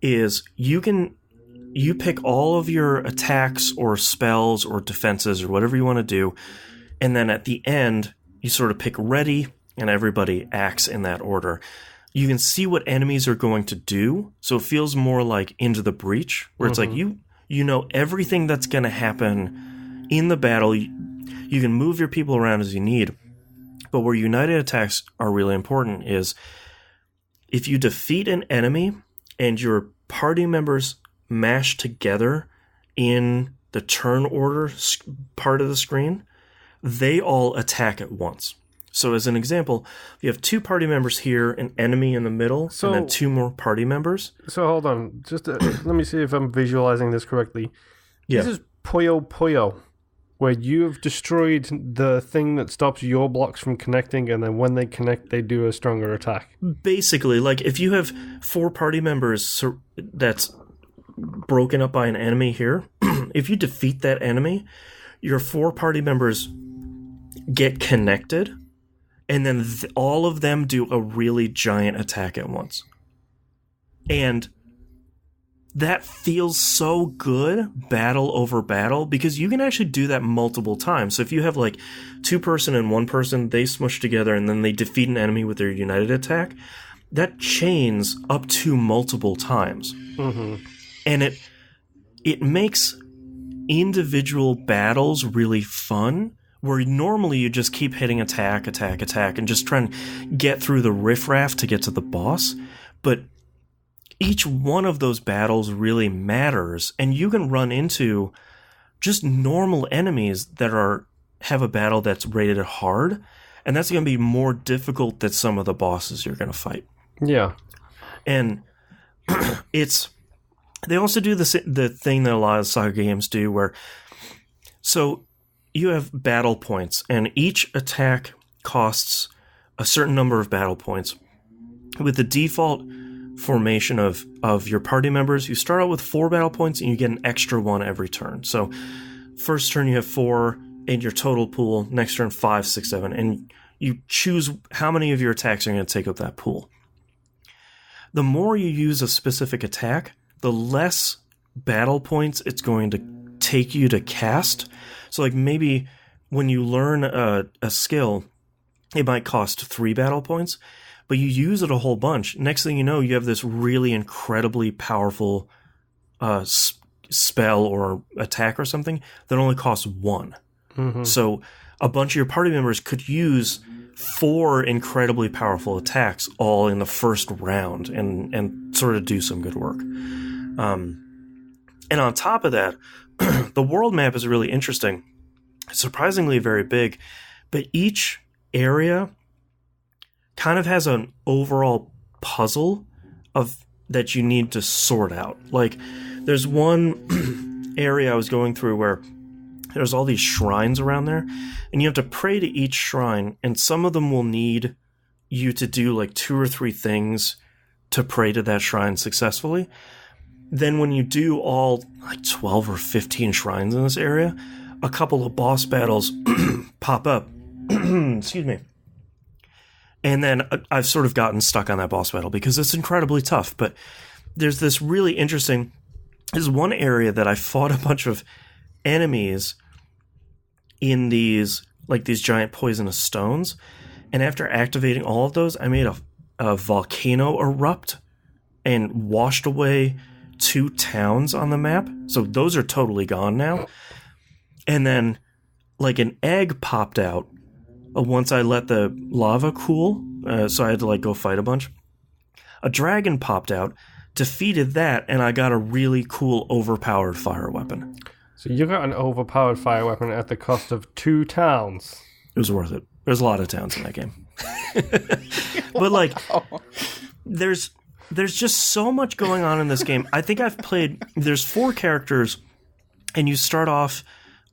is you pick all of your attacks or spells or defenses or whatever you want to do, and then at the end, you sort of pick ready, and everybody acts in that order. You can see what enemies are going to do, so it feels more like Into the Breach, where it's like you know everything that's going to happen in the battle. You can move your people around as you need, but where United Attacks are really important is if you defeat an enemy and your party members mash together in the turn order part of the screen, they all attack at once. So as an example, you have 2 party members here, an enemy in the middle, and then 2 more party members. So hold on, just let me see if I'm visualizing this correctly. Yeah. This is Puyo Puyo, where you have destroyed the thing that stops your blocks from connecting, and then when they connect, they do a stronger attack. Basically, like if you have 4 party members that's broken up by an enemy here, if you defeat that enemy, your 4 party members get connected, and then all of them do a really giant attack at once. And that feels so good, battle over battle, because you can actually do that multiple times. So if you have like 2 person and 1 person, they smush together and then they defeat an enemy with their united attack, that chains up to multiple times. Mm-hmm. And it makes individual battles really fun, where normally you just keep hitting attack, and just trying to get through the riffraff to get to the boss. But each one of those battles really matters, and you can run into just normal enemies that have a battle that's rated hard, and that's going to be more difficult than some of the bosses you're going to fight. Yeah. And they also do the thing that a lot of SaGa games do, where so you have battle points, and each attack costs a certain number of battle points. With the default formation of your party members, you start out with 4 battle points, and you get an extra 1 every turn. So first turn you have 4 in your total pool, next turn 5, 6, 7, and you choose how many of your attacks are going to take up that pool. The more you use a specific attack, the less battle points it's going to take you to cast. So like maybe when you learn a skill, it might cost 3 battle points, but you use it a whole bunch. Next thing you know, you have this really incredibly powerful spell or attack or something that only costs 1. Mm-hmm. So a bunch of your party members could use 4 incredibly powerful attacks all in the first round and sort of do some good work. And on top of that, the world map is really interesting. It's surprisingly very big, but each area kind of has an overall puzzle that you need to sort out. Like, there's one area I was going through where there's all these shrines around there, and you have to pray to each shrine, and some of them will need you to do like 2 or 3 things to pray to that shrine successfully. Then when you do all like 12 or 15 shrines in this area, a couple of boss battles pop up. Excuse me. And then I've sort of gotten stuck on that boss battle because it's incredibly tough. But there's this really interesting... There's one area that I fought a bunch of enemies in these giant poisonous stones. And after activating all of those, I made a volcano erupt and washed away 2 towns on the map. So those are totally gone now. And then like an egg popped out once I let the lava cool. So I had to like go fight a bunch. A dragon popped out, defeated that, and I got a really cool overpowered fire weapon. So you got an overpowered fire weapon at the cost of 2 towns. It was worth it. There's a lot of towns in that game. But like, there's just so much going on in this game. I think I've played... There's 4 characters, and you start off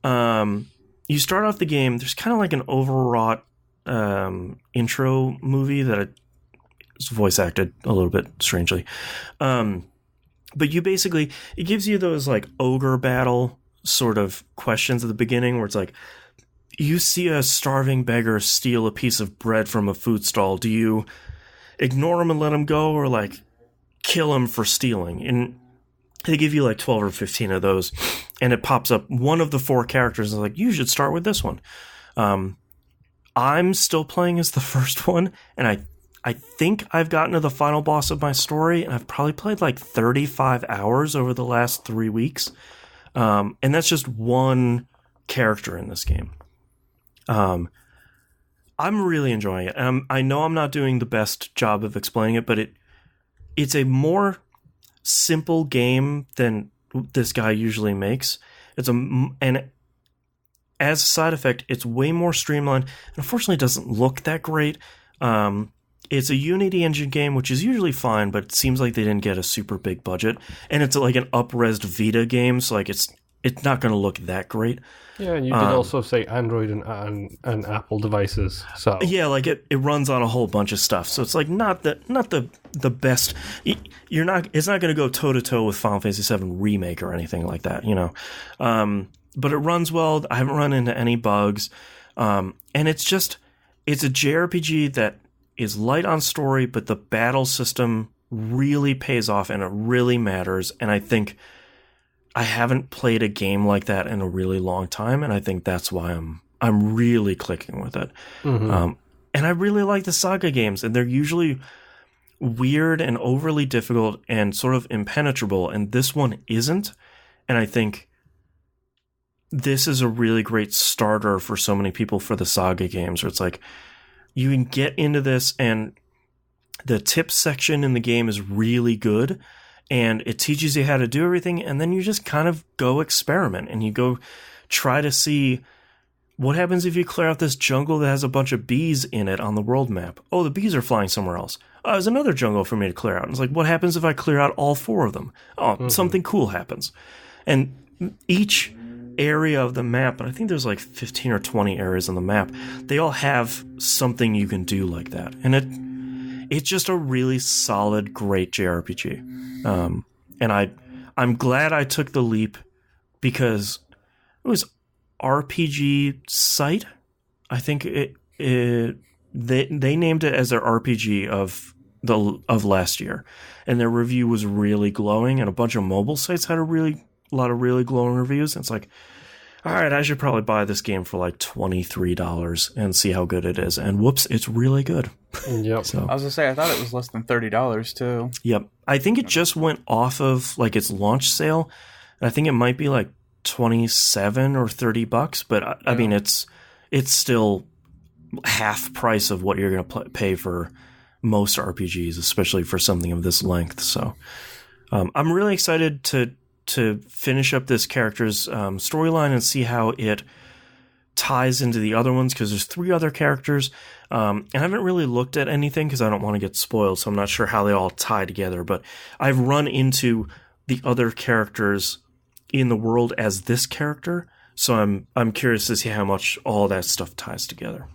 the game. There's kind of like an overwrought intro movie that is voice acted a little bit strangely. But you basically... It gives you those like ogre battle sort of questions at the beginning where it's like, you see a starving beggar steal a piece of bread from a food stall. Do you ignore him and let him go, or like kill him for stealing? And they give you like 12 or 15 of those, and it pops up one of the 4 characters and like, you should start with this one. I'm still playing as the first one, and I think I've gotten to the final boss of my story, and I've probably played like 35 hours over the last 3 weeks. And that's just one character in this game. I'm really enjoying it. And I know I'm not doing the best job of explaining it, but it's a more simple game than this guy usually makes. And as a side effect, it's way more streamlined. And unfortunately, it doesn't look that great. It's a Unity engine game, which is usually fine, but it seems like they didn't get a super big budget. And it's like an up-resed Vita game, so like it's not going to look that great. Yeah, and you did also say Android and Apple devices. So yeah, like it runs on a whole bunch of stuff. So it's like not the best. It's not going to go toe to toe with Final Fantasy VII Remake or anything like that, you know. But it runs well. I haven't run into any bugs, and it's a JRPG that is light on story, but the battle system really pays off and it really matters. And I think I haven't played a game like that in a really long time, and I think that's why I'm really clicking with it. Mm-hmm. And I really like the SaGa games, and they're usually weird and overly difficult and sort of impenetrable, and this one isn't. And I think this is a really great starter for so many people for the SaGa games, where it's like you can get into this, and the tips section in the game is really good. And it teaches you how to do everything, and then you just kind of go experiment, and you go try to see what happens if you clear out this jungle that has a bunch of bees in it on the world map. Oh, the bees are flying somewhere else. Oh, there's another jungle for me to clear out. And it's like, what happens if I clear out all 4 of them? Oh, something cool happens. And each area of the map, and I think there's like 15 or 20 areas on the map, they all have something you can do like that. And it's just a really solid, great JRPG. And I'm glad I took the leap, because it was RPG Site. I think they named it as their RPG of last year, and their review was really glowing, and a bunch of mobile sites had a lot of really glowing reviews. And it's like, all right, I should probably buy this game for like $23 and see how good it is. And whoops, it's really good. Yep. So, I was gonna say, I thought it was less than $30 too. Yep. I think it just went off of like its launch sale. I think it might be like $27 or $30, but I mean, it's still half price of what you're gonna pay for most RPGs, especially for something of this length. So, I'm really excited to finish up this character's storyline and see how it ties into the other ones, because there's 3 other characters, and I haven't really looked at anything because I don't want to get spoiled, so I'm not sure how they all tie together, but I've run into the other characters in the world as this character, so I'm curious to see how much all that stuff ties together.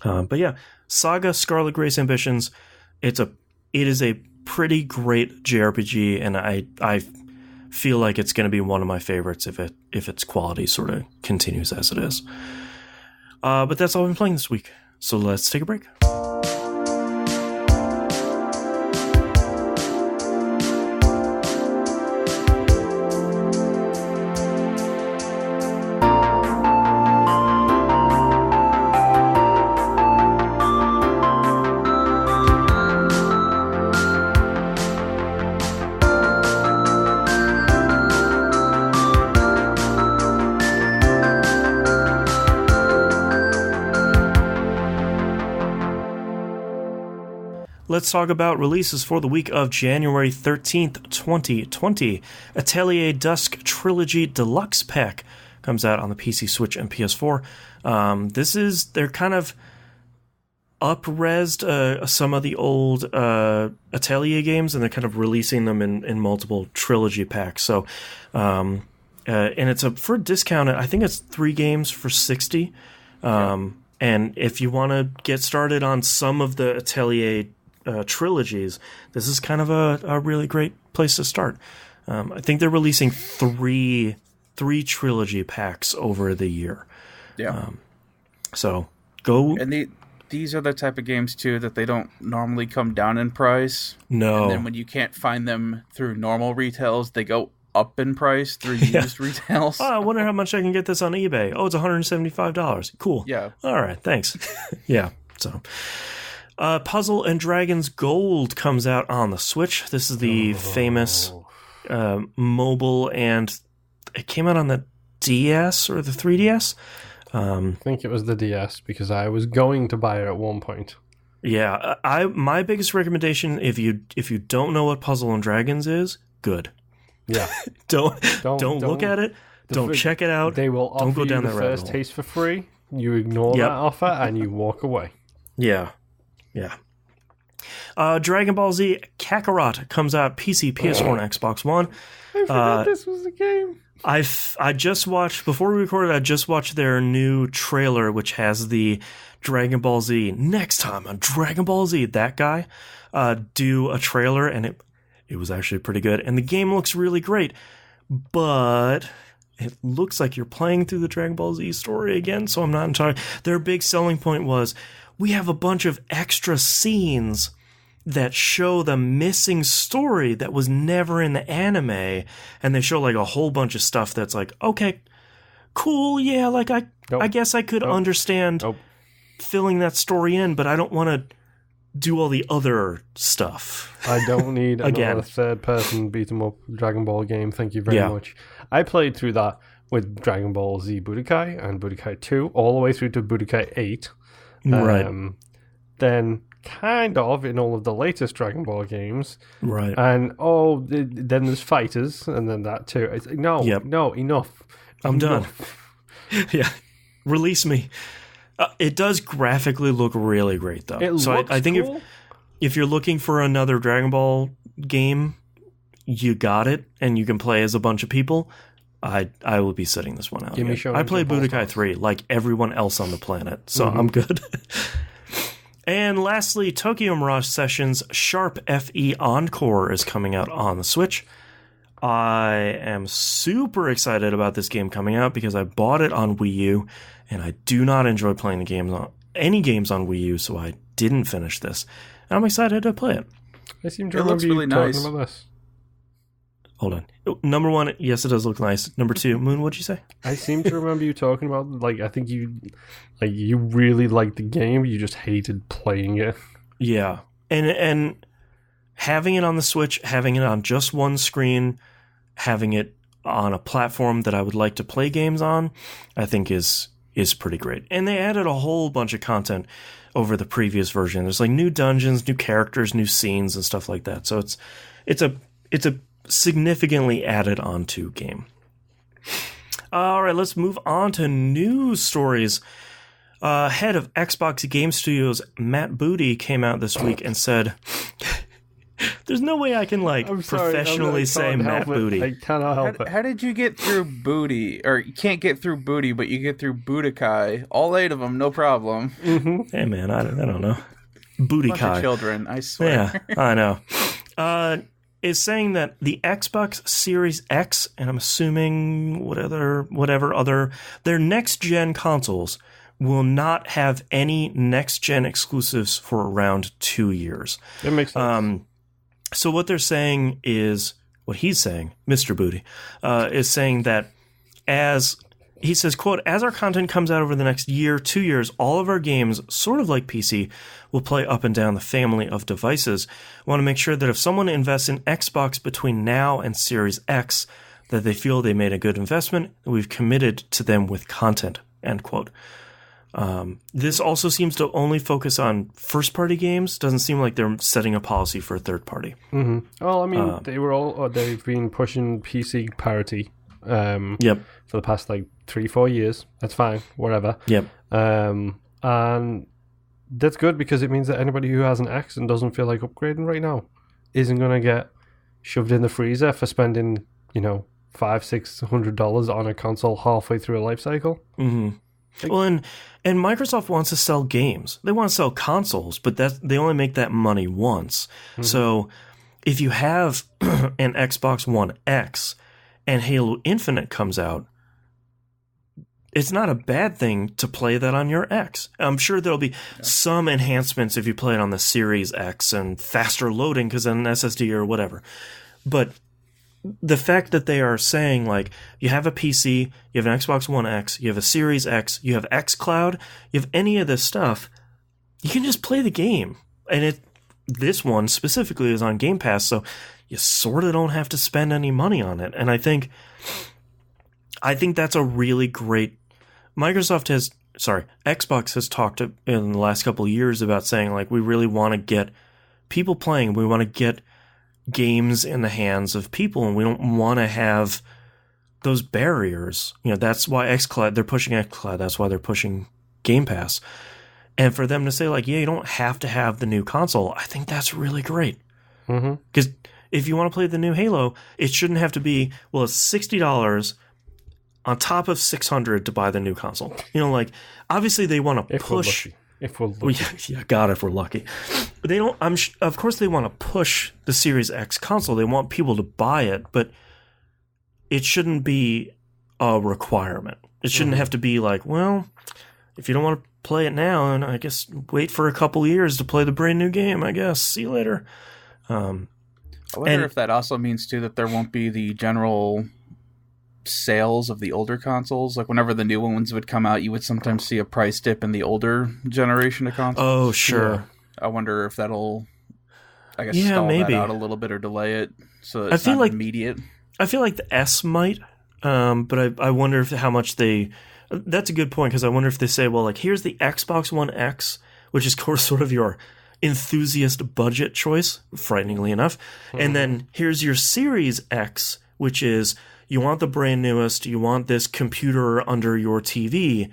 But yeah, SaGa Scarlet Grace Ambitions, it is a pretty great JRPG, and I feel like it's going to be one of my favorites if its quality sort of continues as it is. But that's all I've been playing this week. So let's take a break. Let's talk about releases for the week of January 13th, 2020. Atelier Dusk Trilogy Deluxe Pack comes out on the PC, Switch, and PS4. They're kind of up-resed some of the old Atelier games, and they're kind of releasing them in multiple trilogy packs. So, and it's for a discount. I think it's 3 games for $60. And if you want to get started on some of the Atelier trilogies, this is kind of a really great place to start. I think they're releasing three trilogy packs over the year. Yeah. So go. And these are the type of games too that they don't normally come down in price. No. And then when you can't find them through normal retails, they go up in price through used retails. Oh, I wonder how much I can get this on eBay. Oh, it's $175. Cool. Yeah. All right. Thanks. Yeah. So. Puzzle and Dragons Gold comes out on the Switch. This is the famous mobile, and it came out on the DS or the 3DS. I think it was the DS, because I was going to buy it at one point. Yeah, my biggest recommendation, if you don't know what Puzzle and Dragons is, good. Yeah. Don't look at it. Don't check it out. They will Don't offer go down you the that rabbit first hole. taste for free. You ignore that offer and you walk away. Yeah. Dragon Ball Z Kakarot comes out PC, PS4, and Xbox One. I forgot this was a game. I just watched, before we recorded, I just watched their new trailer, which has the Dragon Ball Z next time on Dragon Ball Z, that guy, do a trailer, and it was actually pretty good. And the game looks really great, but it looks like you're playing through the Dragon Ball Z story again, so I'm not entirely... Their big selling point was, we have a bunch of extra scenes that show the missing story that was never in the anime, and they show like a whole bunch of stuff that's like, okay, cool, yeah, like I guess I could understand filling that story in, but I don't want to do all the other stuff. I don't need another third-person beat-em-up Dragon Ball game, thank you very much. I played through that with Dragon Ball Z Budokai and Budokai 2, all the way through to Budokai 8. Right. Then kind of in all of the latest Dragon Ball games. Right. And then there's fighters, and then that too. It's, no, enough. I'm done. Yeah. Release me. It does graphically look really great, though. I think cool. if you're looking for another Dragon Ball game, you got it, and you can play as a bunch of people. I will be sitting this one out. I played Budokai 3 like everyone else on the planet, so I'm good. And lastly, Tokyo Mirage Sessions Sharp FE Encore is coming out on the Switch. I am super excited about this game coming out because I bought it on Wii U, and I do not enjoy playing any games on Wii U, so I didn't finish this. And I'm excited to play it. I seem to remember you talking about this. Hold on. Number one, yes, it does look nice. Number two, Moon, what'd you say? I seem to remember you talking about, I think you really liked the game, you just hated playing it. Yeah. And having it on the Switch, having it on just one screen, having it on a platform that I would like to play games on, I think is pretty great. And they added a whole bunch of content over the previous version. There's like new dungeons, new characters, new scenes, and stuff like that. So it's a significantly added onto game. All right, let's move on to news stories. Head of Xbox Game Studios, Matt Booty, came out this week and said, there's no way I can professionally say Matt Booty. I cannot help it. How did you get through Booty? Or you can't get through Booty, but you get through Budokai. All 8 of them, no problem. Mm-hmm. Hey man, I don't know. Booty Bunch of children, I swear. Yeah, I know. Is saying that the Xbox Series X, and I'm assuming whatever other their next gen consoles will not have any next gen exclusives for around 2 years. That makes sense. So what they're saying is, what he's saying, Mr. Booty, is saying that he says, quote, as our content comes out over the next year, 2 years, all of our games, sort of like PC, will play up and down the family of devices. We want to make sure that if someone invests in Xbox between now and Series X, that they feel they made a good investment, and we've committed to them with content, end quote. This also seems to only focus on first-party games. Doesn't seem like they're setting a policy for a third-party. Mm-hmm. Well, I mean, they've been pushing PC parity Yep. for the past 3-4 years. That's fine, whatever. Yep. And that's good because it means that anybody who has an X and doesn't feel like upgrading right now isn't going to get shoved in the freezer for spending, $500-600 on a console halfway through a life cycle. Mm-hmm. Well, and Microsoft wants to sell games. They want to sell consoles, but they only make that money once. Mm-hmm. So if you have an Xbox One X and Halo Infinite comes out, it's not a bad thing to play that on your X. I'm sure there'll be some enhancements if you play it on the Series X and faster loading because of an SSD or whatever. But the fact that they are saying, you have a PC, you have an Xbox One X, you have a Series X, you have xCloud, you have any of this stuff, you can just play the game. And this one specifically is on Game Pass, so you sort of don't have to spend any money on it. And I think that's a really great... Xbox has talked in the last couple of years about saying, we really want to get people playing. We want to get games in the hands of people, and we don't want to have those barriers. That's why they're pushing xCloud. That's why they're pushing Game Pass. And for them to say, like, yeah, you don't have to have the new console, I think that's really great. Because if you want to play the new Halo, it shouldn't have to be, well, it's $60 on top of $600 to buy the new console. Obviously they want to push. If we're lucky. Yeah, God, if we're lucky. But they don't. Of course, they want to push the Series X console. They want people to buy it, but it shouldn't be a requirement. It shouldn't have to be like, well, if you don't want to play it now, and I guess wait for a couple years to play the brand new game, I guess. See you later. I wonder if that also means, too, that there won't be the general sales of the older consoles. Like, whenever the new ones would come out, you would sometimes see a price dip in the older generation of consoles. Oh, sure. Yeah. I wonder if that'll, stall maybe that out a little bit or delay it so that it's not immediate. I feel like the S might, but I wonder how much they... That's a good point, because I wonder if they say, well, like, here's the Xbox One X, which is sort of your enthusiast budget choice, frighteningly enough, and then here's your Series X, which is, you want the brand newest, you want this computer under your TV,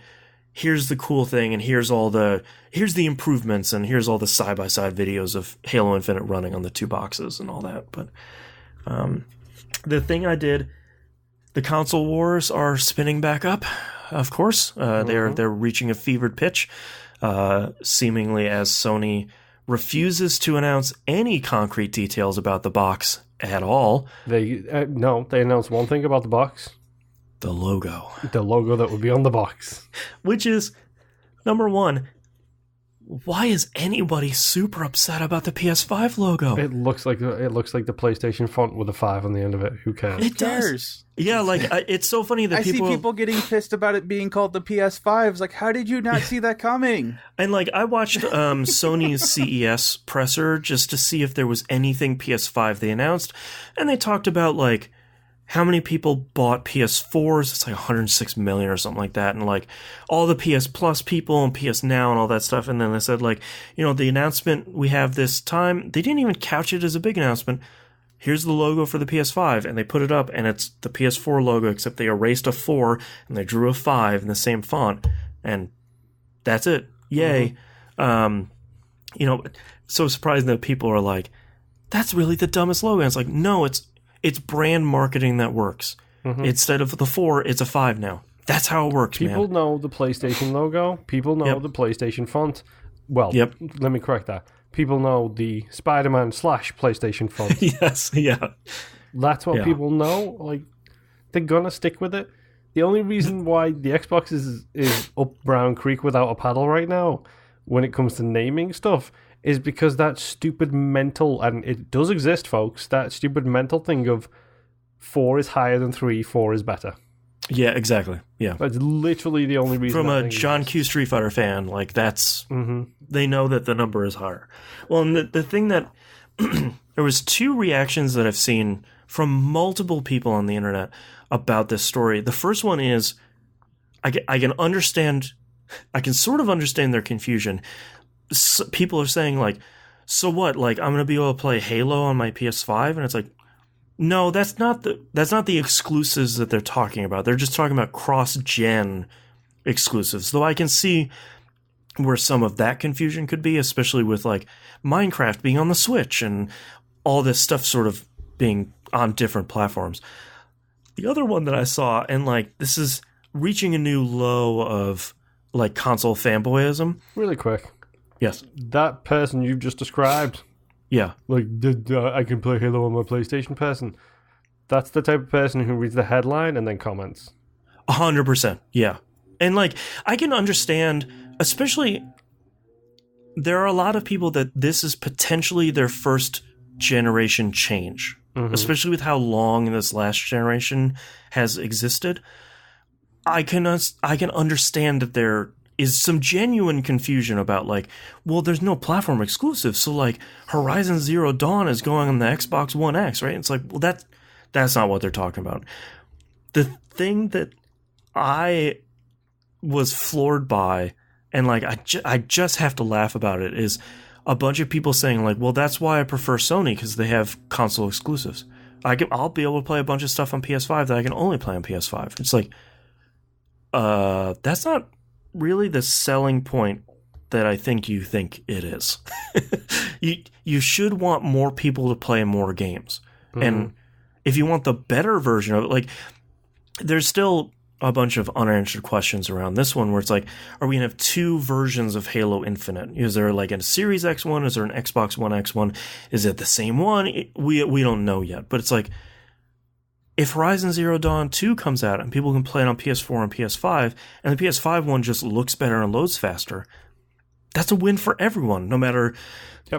here's the cool thing, and here's the improvements, and here's all the side-by-side videos of Halo Infinite running on the two boxes and all that. But the thing I did, the console wars are spinning back up. Of course, they're reaching a fevered pitch, seemingly as Sony refuses to announce any concrete details about the box at all. They announced one thing about the box: the logo. The logo that would be on the box, which is number one. Why is anybody super upset about the PS5 logo? It looks like the PlayStation font with a 5 on the end of it. Who cares? It does. Yeah, like it's so funny that I see people getting pissed about it being called the PS5. It's like, how did you not see that coming? And like, I watched Sony's CES presser just to see if there was anything PS5 they announced, and they talked about like how many people bought PS4s. It's like 106 million or something like that, and like all the PS Plus people and PS Now and all that stuff. And then they said, like, the announcement we have this time, they didn't even couch it as a big announcement. Here's the logo for the PS5, and they put it up, and it's the PS4 logo, except they erased a 4 and they drew a 5 in the same font, and that's it. Yay. So surprising that people are like, that's really the dumbest logo. And it's like, no, it's brand marketing that works. Instead of the 4, it's a 5 now. That's how it works, People know the PlayStation logo. People know the PlayStation font. Well, let me correct that. People know the Spider-Man / PlayStation font. Yes, yeah. That's what people know. Like, they're gonna stick with it. The only reason why the Xbox is up Brown Creek without a paddle right now, when it comes to naming stuff, is because that stupid mental, and it does exist, folks, that stupid mental thing of 4 is higher than 3, 4 is better. Yeah, exactly. Yeah. That's literally the only reason. From a John Q. Street Fighter fan, like, that's... They know that the number is higher. Well, and the thing that... there was 2 reactions that I've seen from multiple people on the internet about this story. The first one is, I can understand... I can sort of understand their confusion. People are saying, like, so what? Like, I'm going to be able to play Halo on my PS5? And it's like, no, that's not the exclusives that they're talking about. They're just talking about cross-gen exclusives. Though I can see where some of that confusion could be, especially with, like, Minecraft being on the Switch and all this stuff sort of being on different platforms. The other one that I saw, and, like, this is reaching a new low of, like, console fanboyism. Really quick. Yes. That person you've just described. Yeah. Like, I can play Halo on my PlayStation person. That's the type of person who reads the headline and then comments. 100%. Yeah. And, like, I can understand, especially, there are a lot of people that this is potentially their first generation change, especially with how long this last generation has existed. I can understand that there is some genuine confusion about, like, well, there's no platform exclusive, so, like, Horizon Zero Dawn is going on the Xbox One X, right? It's like, well, that's not what they're talking about. The thing that I was floored by, and, like, I just have to laugh about it, is a bunch of people saying, like, well, that's why I prefer Sony, because they have console exclusives. I'll be able to play a bunch of stuff on PS5 that I can only play on PS5. It's like, that's not really the selling point that I think you think it is. You should want more people to play more games. Mm-hmm. And if you want the better version of it, like, there's still a bunch of unanswered questions around this one where it's like, are we going to have two versions of Halo Infinite? Is there like a Series X one? Is there an Xbox One X one? Is it the same one? We don't know yet. But it's like, if Horizon Zero Dawn 2 comes out and people can play it on PS4 and PS5, and the PS5 one just looks better and loads faster, that's a win for everyone, no matter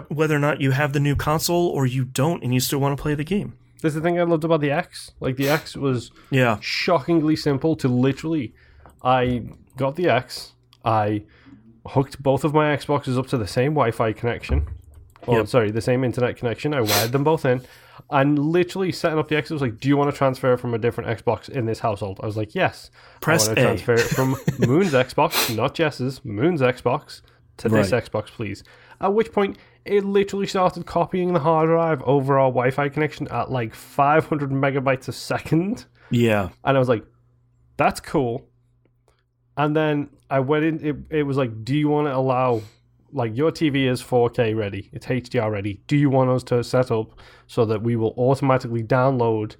whether or not you have the new console or you don't and you still want to play the game. That's the thing I loved about the X. Like, the X was shockingly simple to literally... I got the X, I hooked both of my Xboxes up to the same Wi-Fi connection. The same internet connection. I wired them both in. And literally setting up the X, it was like, do you want to transfer from a different Xbox in this household? I was like, yes. Press I want to transfer it from Moon's Xbox, not Jess's, Moon's Xbox, to this Xbox, please. At which point, it literally started copying the hard drive over our Wi-Fi connection at like 500 megabytes a second. Yeah. And I was like, that's cool. And then I went in, it was like, do you want to allow, like, your TV is 4K ready, it's HDR ready. Do you want us to set up so that we will automatically download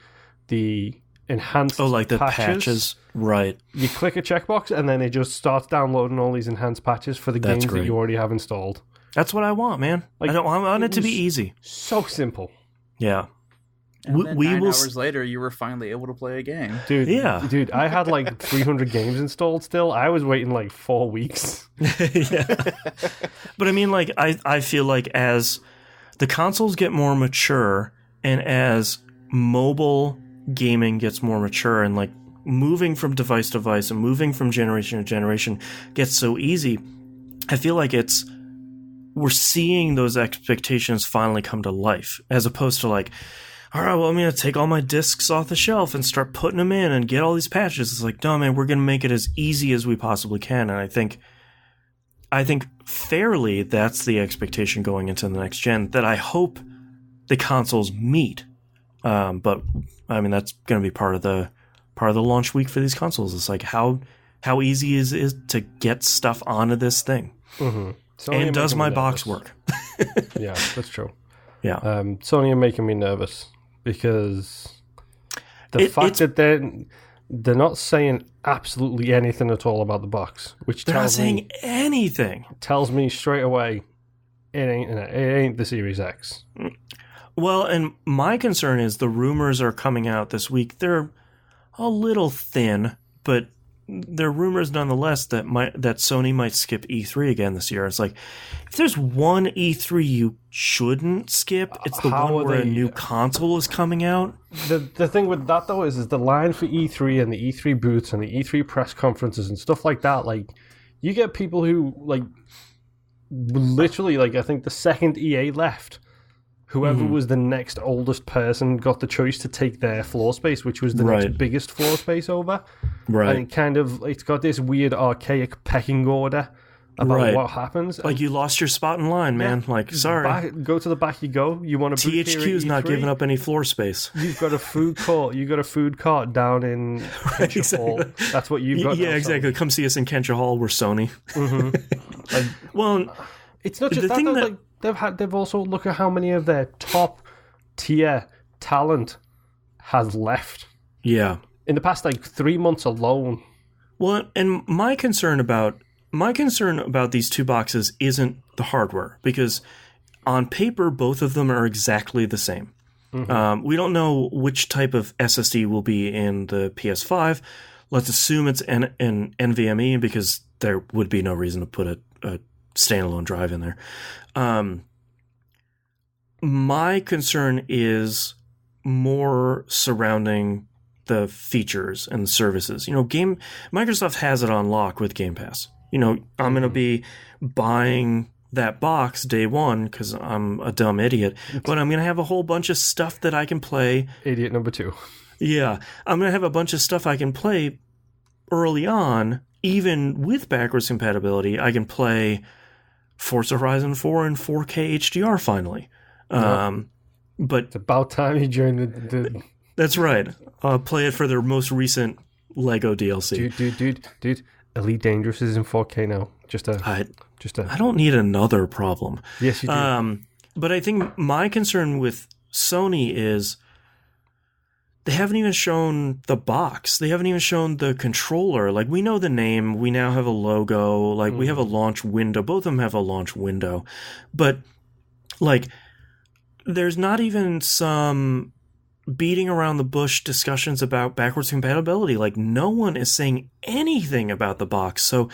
the enhanced patches? Right. You click a checkbox and then it just starts downloading all these enhanced patches for the games that you already have installed. That's what I want, man. Like, I want it to be easy. So simple. Yeah. And then 9 hours later, you were finally able to play a game. Dude, I had like 300 games installed still. I was waiting like 4 weeks. Yeah. But I mean, like, I feel like as the consoles get more mature and as mobile gaming gets more mature and like moving from device to device and moving from generation to generation gets so easy, I feel like we're seeing those expectations finally come to life, as opposed to like, all right, well, I'm going to take all my discs off the shelf and start putting them in and get all these patches. It's like, no, man, we're going to make it as easy as we possibly can. And I think fairly that's the expectation going into the next gen that I hope the consoles meet. But I mean, that's going to be part of the launch week for these consoles. It's like, how easy is it to get stuff onto this thing? Mm-hmm. And does my box work? Yeah, that's true. Yeah. Sony are making me nervous because the fact that they're not saying absolutely anything at all about the box, which they're not saying anything. Tells me straight away it ain't the Series X. Well, and my concern is the rumors are coming out this week. They're a little thin, but there are rumors nonetheless that Sony might skip E3 again this year. It's like, if there's one E3 you shouldn't skip, it's the one where a new console is coming out. The thing with that, though, is the line for E3 and the E3 booths and the E3 press conferences and stuff like that, like, you get people who, like, literally, like, I think the second EA left, whoever was the next oldest person got the choice to take their floor space, which was the next biggest floor space over. Right. And it's got this weird archaic pecking order about what happens. Like, you lost your spot in line, man. Like, sorry. Go to the back you go. You want to THQ's not giving up any floor space. You've got a food court. You've got a food cart down in Kensha Hall. That's what you've got. Yeah, exactly. Come see us in Kensha Hall. We're Sony. Mm-hmm. Well, it's not just that, though. Like, they've also looked at how many of their top tier talent has left. Yeah. In the past, like, 3 months alone. Well, and my concern about these two boxes isn't the hardware, because on paper both of them are exactly the same. Mm-hmm. We don't know which type of SSD will be in the PS5. Let's assume it's an NVMe, because there would be no reason to put a standalone drive in there. My concern is more surrounding the features and the services. You know, Microsoft has it on lock with Game Pass. You know, I'm going to be buying that box day one because I'm a dumb idiot, but I'm going to have a whole bunch of stuff that I can play. Idiot number 2. Yeah, I'm going to have a bunch of stuff I can play early on, even with backwards compatibility. I can play Forza Horizon 4 in 4K HDR finally. But it's about time you joined the... That's right. Play it for their most recent Lego DLC. Dude. Elite Dangerous is in 4K now. I don't need another problem. Yes, you do. But I think my concern with Sony is they haven't even shown the box. They haven't even shown the controller. Like, we know the name. We now have a logo. Like, we have a launch window. Both of them have a launch window. But, like, there's not even some beating around the bush discussions about backwards compatibility. Like, no one is saying anything about the box. So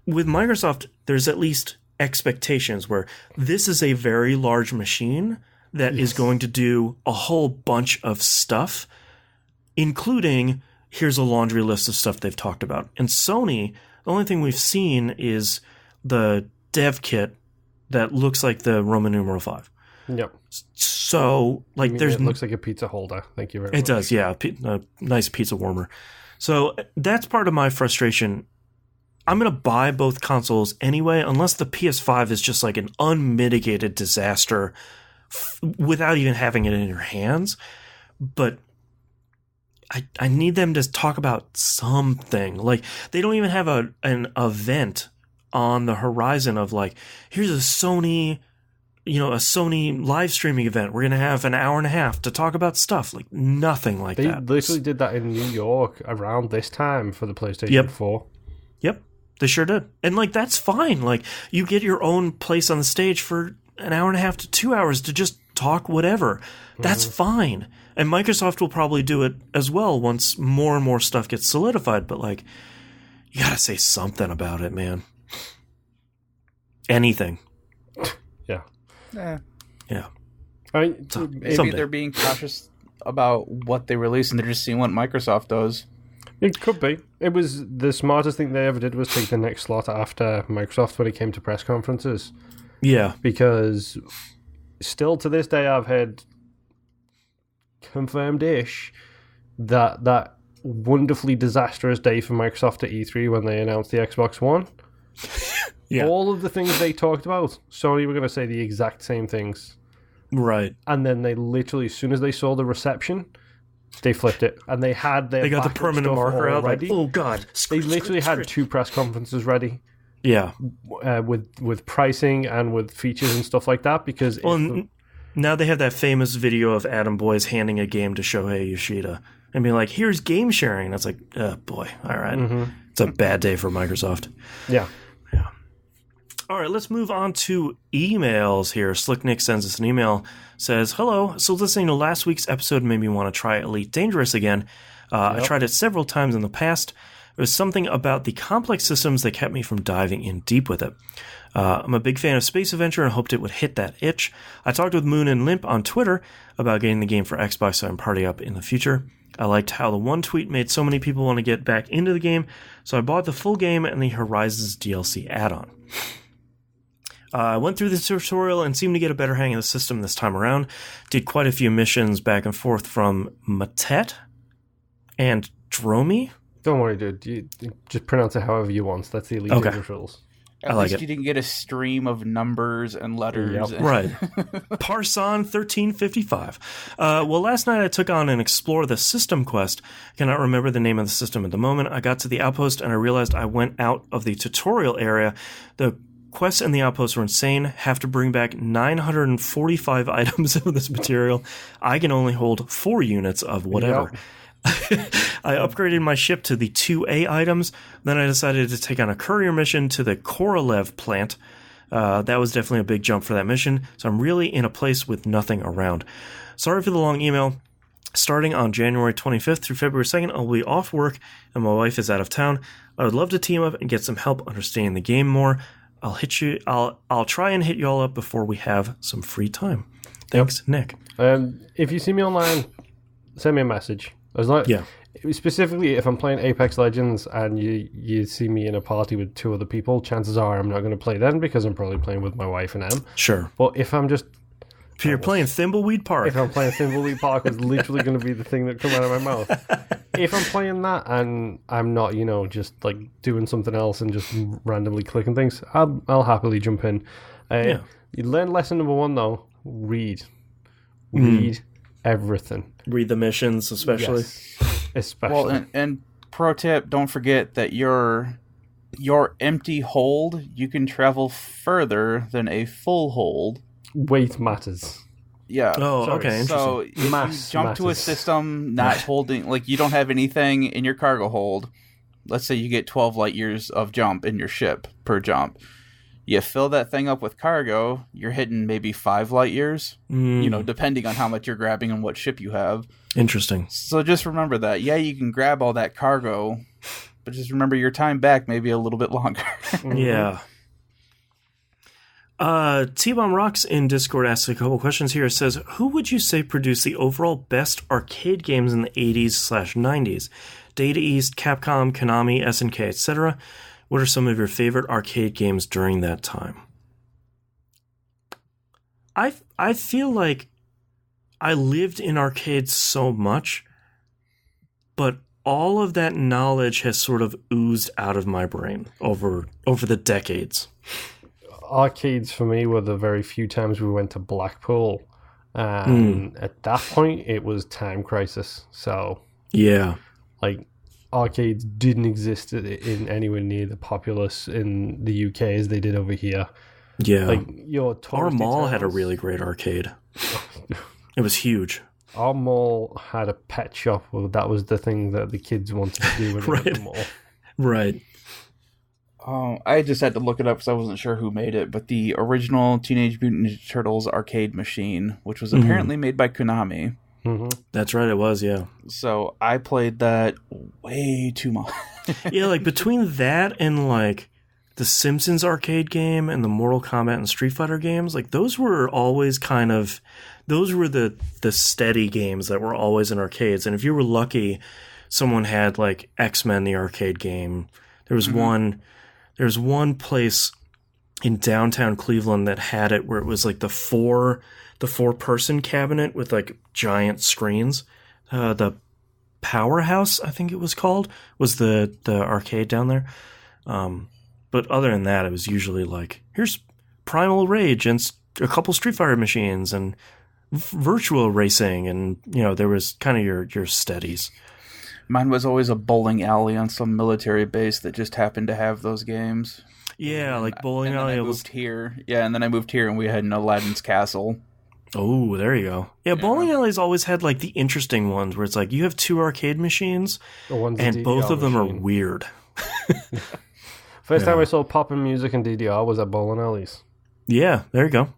with Microsoft, there's at least expectations where this is a very large machine that is going to do a whole bunch of stuff, including here's a laundry list of stuff they've talked about. And Sony, the only thing we've seen is the dev kit that looks like the Roman numeral 5. Yep. So, like, it looks like a pizza holder. Thank you very much. It does, yeah. A nice pizza warmer. So that's part of my frustration. I'm going to buy both consoles anyway, unless the PS5 is just like an unmitigated disaster without even having it in your hands. But I need them to talk about something. Like, they don't even have an event on the horizon of, like, here's a Sony live streaming event. We're going to have an hour and a half to talk about stuff. Like, nothing like that. They literally did that in New York around this time for the PlayStation 4. Yep, they sure did. And, like, that's fine. Like, you get your own place on the stage for an hour and a half to 2 hours to just talk whatever. That's fine. And Microsoft will probably do it as well once more and more stuff gets solidified. But, like, you got to say something about it, man. Anything. Yeah. Yeah. Maybe they're being cautious about what they release and they're just seeing what Microsoft does. It could be. It was the smartest thing they ever did was take the next slot after Microsoft when it came to press conferences. Yeah. Because still to this day I've had confirmed-ish that wonderfully disastrous day for Microsoft at E3 when they announced the Xbox One. Yeah. All of the things they talked about, Sony were going to say the exact same things. Right. And then they literally, as soon as they saw the reception, they flipped it. And they got the permanent marker out. Ready. Like, oh, God. They literally had 2 press conferences ready. Yeah. With pricing and with features and stuff like that. Because now they have that famous video of Adam Boyes handing a game to Shohei Yoshida and being like, here's game sharing. And it's like, oh, boy. All right. It's a bad day for Microsoft. Yeah. All right, let's move on to emails here. Slick Nick sends us an email, says, hello, so listening to last week's episode made me want to try Elite Dangerous again. I tried it several times in the past. There was something about the complex systems that kept me from diving in deep with it. I'm a big fan of Space Adventure and hoped it would hit that itch. I talked with Moon and Limp on Twitter about getting the game for Xbox so I can party up in the future. I liked how the one tweet made so many people want to get back into the game, so I bought the full game and the Horizons DLC add-on. I went through the tutorial and seemed to get a better hang of the system this time around. Did quite a few missions back and forth from Matet and Dromi. Don't worry, dude. You just pronounce it however you want. That's the Elite Dangerous rules. At least you didn't get a stream of numbers and letters. Yep. Right. Parson 1355. Well, last night I took on an Explore the System quest. Cannot remember the name of the system at the moment. I got to the outpost and I realized I went out of the tutorial area. The quests and the outposts were insane. Have to bring back 945 items of this material. I can only hold 4 units of whatever. Yep. I upgraded my ship to the 2A items. Then I decided to take on a courier mission to the Korolev plant. That was definitely a big jump for that mission. So I'm really in a place with nothing around. Sorry for the long email. Starting on January 25th through February 2nd, I'll be off work and my wife is out of town. I would love to team up and get some help understanding the game more. I'll try and hit you all up before we have some free time. Thanks, Nick. If you see me online, send me a message. Specifically, if I'm playing Apex Legends and you see me in a party with 2 other people, chances are I'm not going to play then because I'm probably playing with my wife and Em. Sure. But if I'm just... If you're playing Thimbleweed Park. If I'm playing Thimbleweed Park, it's literally going to be the thing that comes out of my mouth. If I'm playing that and I'm not, just like doing something else and just randomly clicking things, I'll happily jump in. You learn lesson number 1 though: read Read everything. Read the missions, especially. Yes. Especially. Well, and pro tip, don't forget that your empty hold, you can travel further than a full hold. Weight matters. Yeah. Oh, okay. Interesting. So if you jump to a system not holding, like you don't have anything in your cargo hold, let's say you get 12 light years of jump in your ship per jump. You fill that thing up with cargo, you're hitting maybe 5 light years, depending on how much you're grabbing and what ship you have. Interesting. So just remember that. Yeah, you can grab all that cargo, but just remember your time back may be a little bit longer. Yeah. T-Bomb Rocks in Discord asks a couple questions here. It says, who would you say produced the overall best arcade games in the 80s/90s? Data East, Capcom, Konami, SNK, etc. What are some of your favorite arcade games during that time? I feel like I lived in arcades so much, but all of that knowledge has sort of oozed out of my brain over the decades. Arcades for me were the very few times we went to Blackpool. And at that point, it was Time Crisis. So, yeah. Like, arcades didn't exist in anywhere near the populace in the UK as they did over here. Yeah. Like, our mall had a really great arcade. It was huge. Our mall had a pet shop. Well, that was the thing that the kids wanted to do when they went to the mall. Right. I just had to look it up because I wasn't sure who made it, but the original Teenage Mutant Ninja Turtles arcade machine, which was apparently made by Konami. Mm-hmm. That's right, it was, yeah. So I played that way too much. Yeah, like between that and like the Simpsons arcade game and the Mortal Kombat and Street Fighter games, like those were always those were the steady games that were always in arcades. And if you were lucky, someone had like X-Men the arcade game. There was one place in downtown Cleveland that had it where it was like the four person cabinet with like giant screens. The Powerhouse, I think it was called, was the arcade down there. But other than that, it was usually like, here's Primal Rage and a couple Street Fighter machines and virtual racing, and there was kind of your steadies. Mine was always a bowling alley on some military base that just happened to have those games. Yeah, like bowling alley. I moved here. Yeah, and then I moved here and we had an Aladdin's Castle. Oh, there you go. Yeah, bowling alleys always had like the interesting ones where it's like you have two arcade machines and both of them are weird. First time I saw poppin' music in DDR was at bowling alleys. Yeah, there you go.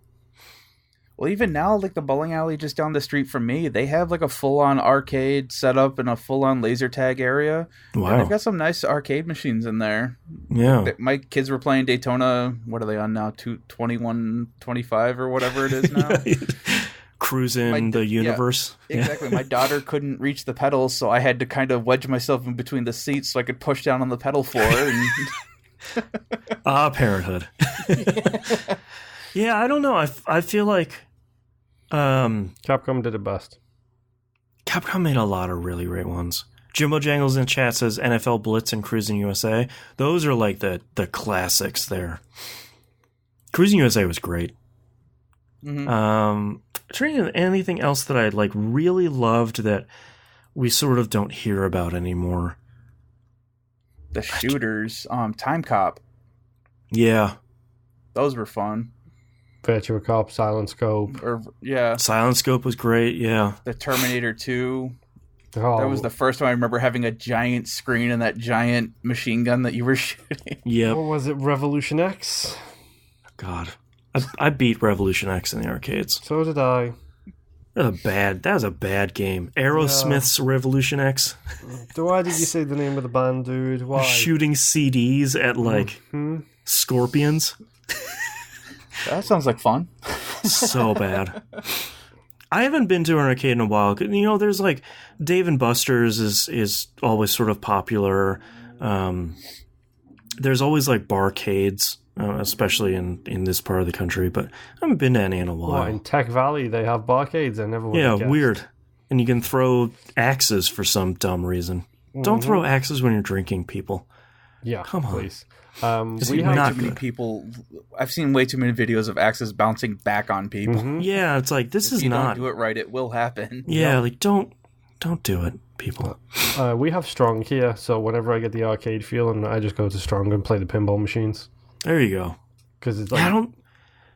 Well, even now, like the bowling alley just down the street from me, they have like a full-on arcade set up and a full-on laser tag area. Wow. And they've got some nice arcade machines in there. Yeah. My kids were playing Daytona. What are they on now? 2125 or whatever it is now? Cruising the universe. Yeah, exactly. My daughter couldn't reach the pedals, so I had to kind of wedge myself in between the seats so I could push down on the pedal floor. And parenthood. Yeah, I don't know. I feel like Capcom did it best. Capcom made a lot of really great ones. Jimbo Jangles in chat says NFL Blitz and Cruising USA. Those are like the classics there. Cruising USA was great. Mm-hmm. Anything else that I like really loved that we sort of don't hear about anymore? The shooters, Time Cop. Yeah. Those were fun. Virtua Cop, Silent Scope. Silent Scope was great, yeah. The Terminator 2. Oh. That was the first time I remember having a giant screen and that giant machine gun that you were shooting. Yeah. What was it, Revolution X? God. I beat Revolution X in the arcades. So did I. That was a bad game. Aerosmith's Revolution X. Why did you say the name of the band, dude? Why? Shooting CDs at like scorpions. That sounds like fun. So bad. I haven't been to an arcade in a while. There's like Dave and Buster's is always sort of popular. There's always like barcades, especially in this part of the country, but I haven't been to any in a while. In Tech Valley, they have barcades. I never would have guessed. Weird. And you can throw axes for some dumb reason. Mm-hmm. Don't throw axes when you're drinking, people. Yeah, come on. Please. We have too many people. I've seen way too many videos of axes bouncing back on people. Mm-hmm. Yeah, it's like this if is you not. Don't do it right, it will happen. Yeah, like don't do it, people. We have Strong here, so whenever I get the arcade feeling, I just go to Strong and play the pinball machines. There you go. Because it's like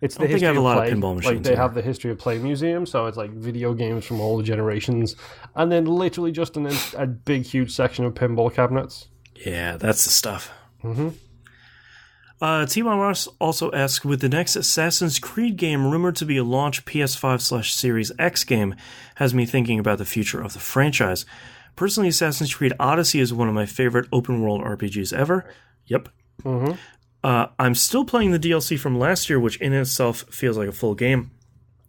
It's the I don't think I have a lot of pinball machines. Like they have the history of play museum, so it's like video games from all the generations, and then literally just a big, huge section of pinball cabinets. Yeah, that's the stuff. Mm-hmm. T-Mon Ross also asks, with the next Assassin's Creed game rumored to be a launch PS5/Series X game, has me thinking about the future of the franchise. Personally, Assassin's Creed Odyssey is one of my favorite open-world RPGs ever. Yep. Mm-hmm. I'm still playing the DLC from last year, which in itself feels like a full game.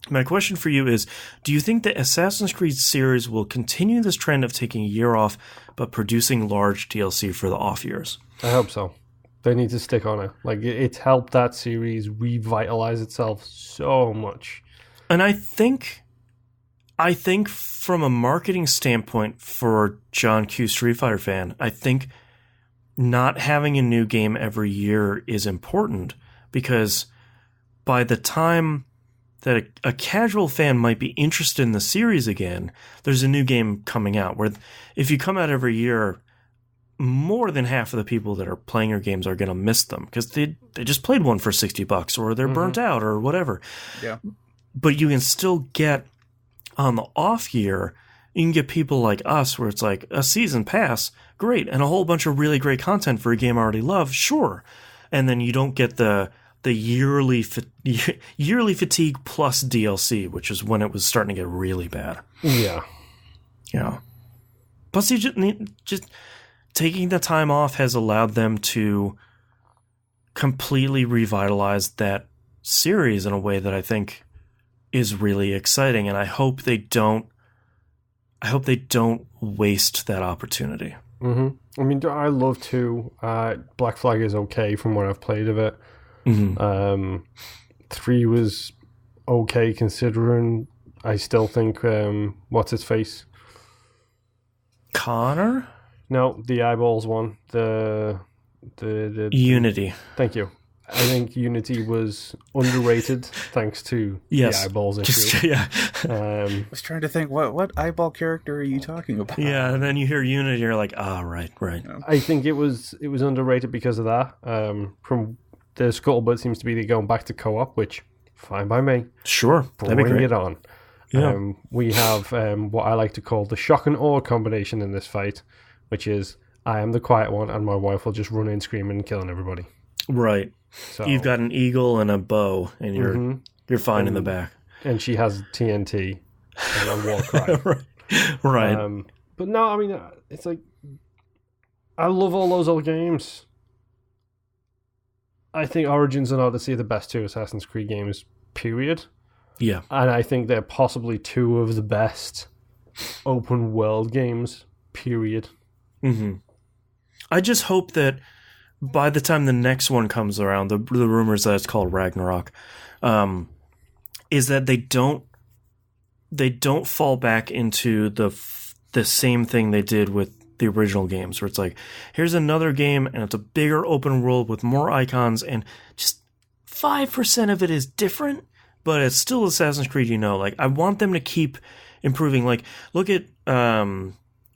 My question for you is, do you think the Assassin's Creed series will continue this trend of taking a year off but producing large DLC for the off years? I hope so. They need to stick on it. Like, it's helped that series revitalize itself so much. And I think from a marketing standpoint for John Q. Street Fighter fan, I think not having a new game every year is important, because by the time that a casual fan might be interested in the series again, there's a new game coming out. Where if you come out every year, more than half of the people that are playing your games are going to miss them because they just played one for $60 or they're burnt out or whatever. Yeah. But you can still get on the off year, you can get people like us where it's like a season pass, great, and a whole bunch of really great content for a game I already love, sure. And then you don't get the yearly fatigue plus DLC, which is when it was starting to get really bad. Yeah. Yeah. Plus, you just taking the time off has allowed them to completely revitalize that series in a way that I think is really exciting, and I hope they don't waste that opportunity. Mm-hmm. I mean, I love 2. Black Flag is okay from what I've played of it. Mm-hmm. 3 was okay considering. I still think what's his face? Connor? No, the eyeballs one. The Unity. Thank you. I think Unity was underrated thanks to the eyeballs issue. Yeah. I was trying to think, what eyeball character are you talking about? Yeah, and then you hear Unity, you're like, right. I think it was underrated because of that. From the scuttlebutt seems to be they're going back to co-op, which fine by me. Sure, that'd be bring great. it on. Yeah. We have what I like to call the shock and awe combination in this fight, which is I am the quiet one and my wife will just run in screaming and killing everybody. Right. So, you've got an eagle and a bow, and you're fine in the back. And she has TNT and a war cry. Right. But no, I mean, it's like, I love all those old games. I think Origins and Odyssey are the best 2 Assassin's Creed games, period. Yeah. And I think they're possibly 2 of the best open world games, period. Mm-hmm. I just hope that by the time the next one comes around, the rumors that it's called Ragnarok, is that they don't fall back into the same thing they did with the original games, where it's like, here's another game and it's a bigger open world with more icons and just 5% of it is different, but it's still Assassin's Creed, Like, I want them to keep improving. Like, look at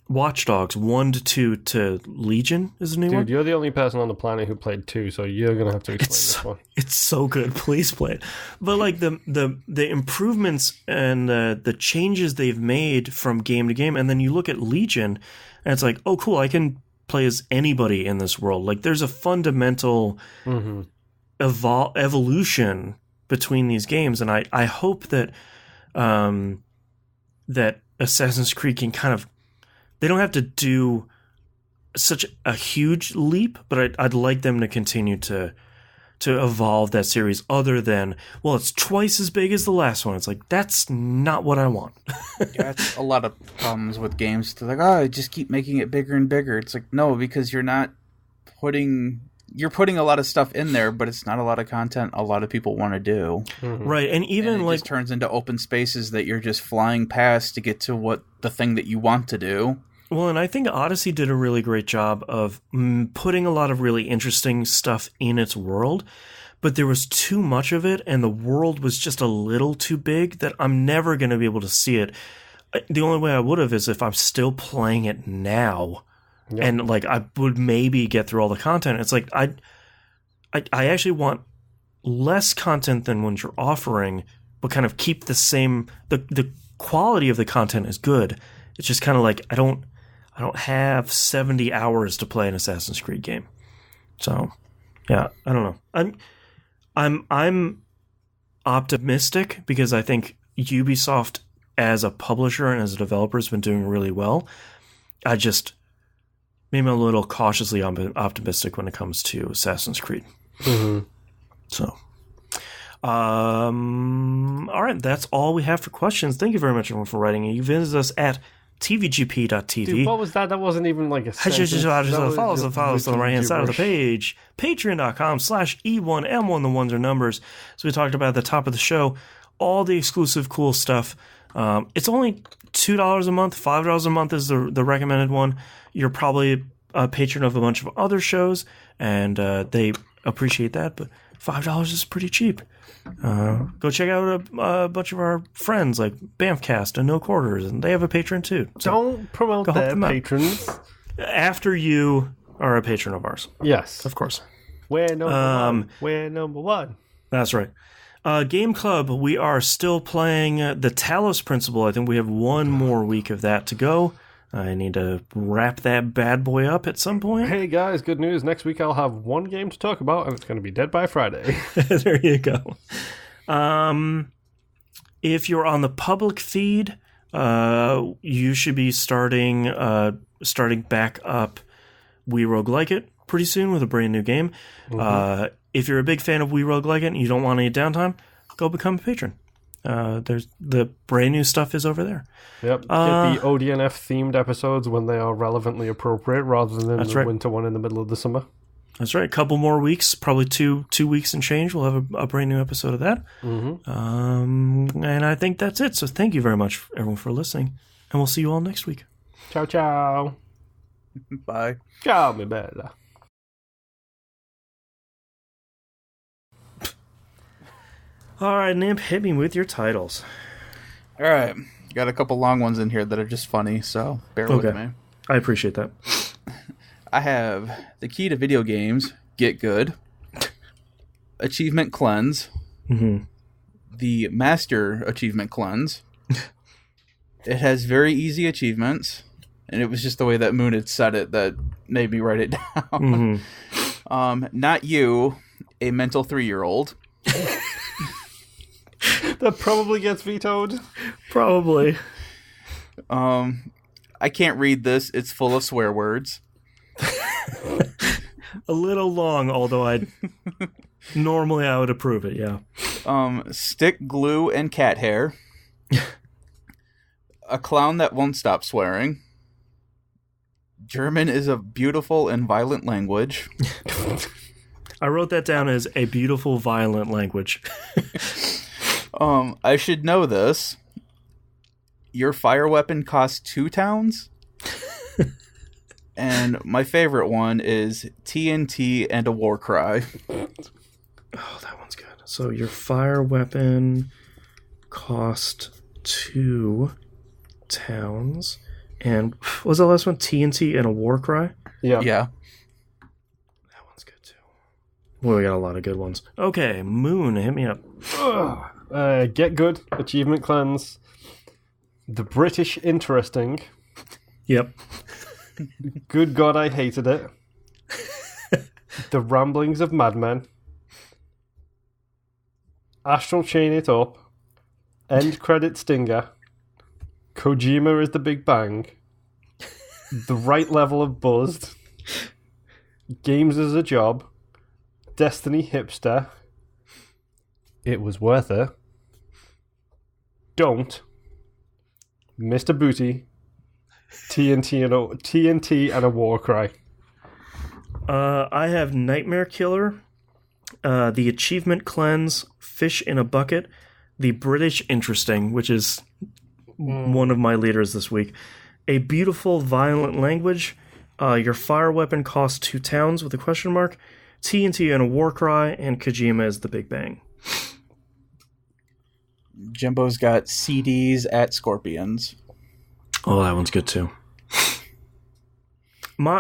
Watch Dogs 1 to 2 to Legion is the new one. Dude, you're the only person on the planet who played 2, so you're gonna have to explain this one. It's so good. Please play it. But like the improvements and the changes they've made from game to game, and then you look at Legion, and it's like, oh, cool, I can play as anybody in this world. Like, there's a fundamental evolution between these games, and I hope that that Assassin's Creed can kind of. They don't have to do such a huge leap, but I'd like them to continue to evolve that series other than, well, it's twice as big as the last one. It's like, that's not what I want. Yeah, it's a lot of problems with games. They're like, just keep making it bigger and bigger. It's like, no, because you're putting a lot of stuff in there, but it's not a lot of content a lot of people want to do. Right, and even it just turns into open spaces that you're just flying past to get to the thing that you want to do. Well, and I think Odyssey did a really great job of putting a lot of really interesting stuff in its world, but there was too much of it, and the world was just a little too big that I'm never going to be able to see it. The only way I would have is if I'm still playing it now, and like I would maybe get through all the content. It's like I actually want less content than what you're offering, but kind of keep the same. The quality of the content is good. It's just kind of like I don't have 70 hours to play an Assassin's Creed game. So, yeah, I don't know. I'm optimistic because I think Ubisoft as a publisher and as a developer has been doing really well. I just maybe I'm a little cautiously optimistic when it comes to Assassin's Creed. Mm-hmm. So, all right, that's all we have for questions. Thank you very much, everyone, for writing. You visit us at tvgp.tv. Dude, what was that? That wasn't even like a sentence. Follow us on the right-hand side of the page. Patreon.com/E1M1. The ones are numbers. So we talked about at the top of the show, all the exclusive cool stuff. It's only $2 a month. $5 a month is the recommended one. You're probably a patron of a bunch of other shows, and they appreciate that, but $5 is pretty cheap. Go check out a bunch of our friends like Bamfcast and No Quarters, and they have a patron too. So don't promote their patrons. After you are a patron of ours. Yes. Of course. We're number one. We're number one. That's right. Game Club, we are still playing the Talos Principle. I think we have one more week of that to go. I need to wrap that bad boy up at some point. Hey guys, good news. Next week I'll have one game to talk about, and it's going to be Dead by Friday. There you go. If you're on the public feed, you should be starting back up We Rogue Like It pretty soon with a brand new game. Mm-hmm. If you're a big fan of We Rogue Like It and you don't want any downtime, go become a patron. There's the brand new stuff is over there. Yep. Get the ODNF themed episodes when they are relevantly appropriate, rather than the winter one in the middle of the summer. That's right. A couple more weeks, probably two weeks and change. We'll have a brand new episode of that. Mm-hmm. And I think that's it. So thank you very much, everyone, for listening, and we'll see you all next week. Ciao, ciao. Bye. Ciao, mi bella. All right, Nimp, hit me with your titles. All right. Got a couple long ones in here that are just funny, so bear with me. I appreciate that. I have The Key to Video Games, Get Good, Achievement Cleanse, the Master Achievement Cleanse. It has very easy achievements, and it was just the way that Moon had said it that made me write it down. Not You, a Mental 3-Year-Old. That probably gets vetoed. Probably. I can't read this. It's full of swear words. A little long, although normally I would approve it, yeah. Stick, Glue, and Cat Hair. A Clown That Won't Stop Swearing. German is a beautiful and violent language. I wrote that down as a beautiful, violent language. I should know this. Your fire weapon costs 2 towns. And my favorite one is TNT and a war cry. Oh, that one's good. So your fire weapon cost 2 towns. And what was the last one? TNT and a war cry? Yeah. Yeah. That one's good too. Well, we got a lot of good ones. Okay, Moon, hit me up. Get Good, Achievement Cleanse, The British Interesting. Yep. Good God, I hated it. The Ramblings of Madmen. Astral Chain It Up. End Credit Stinger. Kojima is the Big Bang. The Right Level of Buzzed. Games as a Job. Destiny Hipster. It Was Worth It. Don't. Mr. Booty. TNT and a War Cry. I have Nightmare Killer, the Achievement Cleanse, Fish in a Bucket, the British Interesting, which is one of my leaders this week, A Beautiful Violent Language. Your fire weapon costs 2 towns with a question mark. TNT and a Warcry, and Kojima is the Big Bang. Jimbo's got CDs at Scorpions. Oh, that one's good too.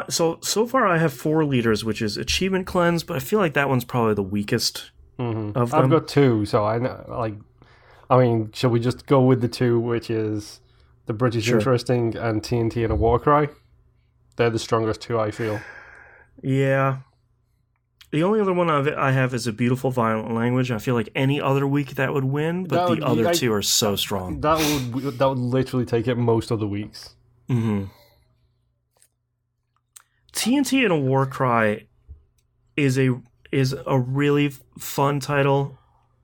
So far I have 4 leaders, which is Achievement Cleanse, but I feel like that one's probably the weakest of them. I've got 2, so I know, shall we just go with the 2, which is the British Interesting and TNT and a Warcry? They're the strongest 2, I feel. Yeah. The only other one I have is A Beautiful Violent Language. I feel like any other week that would win, but the other 2 are so strong. That would literally take it most of the weeks. Mm-hmm. TNT and a Warcry is a really fun title,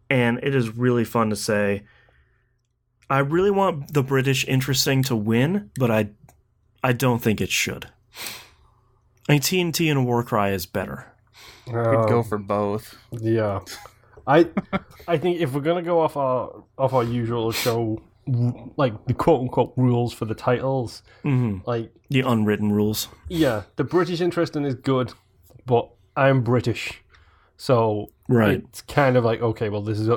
and it is really fun to say. I really want the British Interesting to win, but I don't think it should. I mean, TNT and a Warcry is better. Could go for both. Yeah, I think if we're gonna go off our usual show, like the quote unquote rules for the titles, like the unwritten rules. Yeah, the British Interesting is good, but I'm British, so it's kind of like, okay, well, this is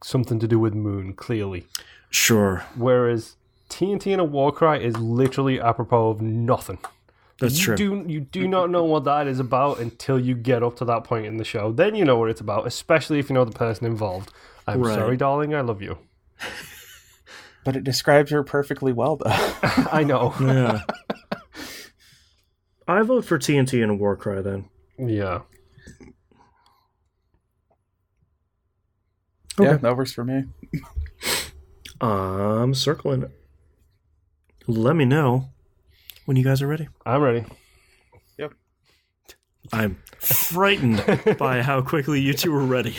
something to do with Moon, clearly. Sure. Whereas TNT and a Warcry is literally apropos of nothing. That's true. You do not know what that is about until you get up to that point in the show. Then you know what it's about, especially if you know the person involved. I'm sorry, darling, I love you. But it describes her perfectly well, though. I know. Yeah. I vote for TNT and a Warcry then. Yeah. Okay. Yeah, that works for me. I'm circling it. Let me know when you guys are ready. I'm ready. Yep. I'm frightened by how quickly you two are ready.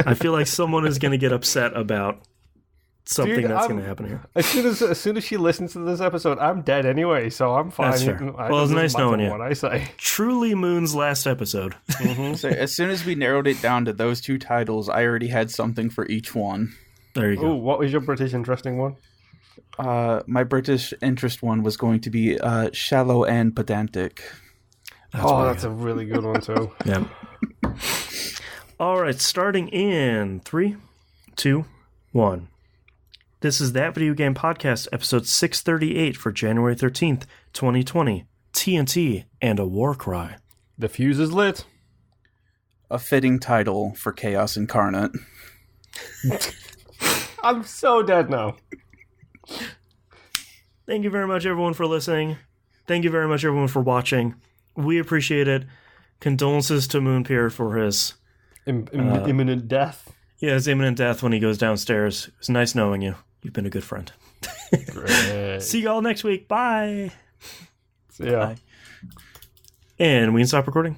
I feel like someone is going to get upset about something that's going to happen here. As soon as she listens to this episode, I'm dead anyway, so I'm fine. That's fair. Well, it's nice knowing you. What I say. Truly Moon's last episode. So as soon as we narrowed it down to those 2 titles, I already had something for each one. There you go. Ooh, what was your British Interesting one? My British interest one was going to be Shallow and Pedantic. That's a really good one too. Yeah. All right, starting in 3, 2, 1. This is That Video Game Podcast, episode 638 for January 13th, 2020. TNT and a Warcry. The fuse is lit. A fitting title for Chaos Incarnate. I'm so dead now. Thank you very much, everyone, for listening. Thank you very much, everyone, for watching. We appreciate it. Condolences to Moonpier for his imminent death. Yeah, his imminent death when he goes downstairs. It was nice knowing you. You've been a good friend. Great. See you all next week. Bye. See ya. Bye. And we can stop recording.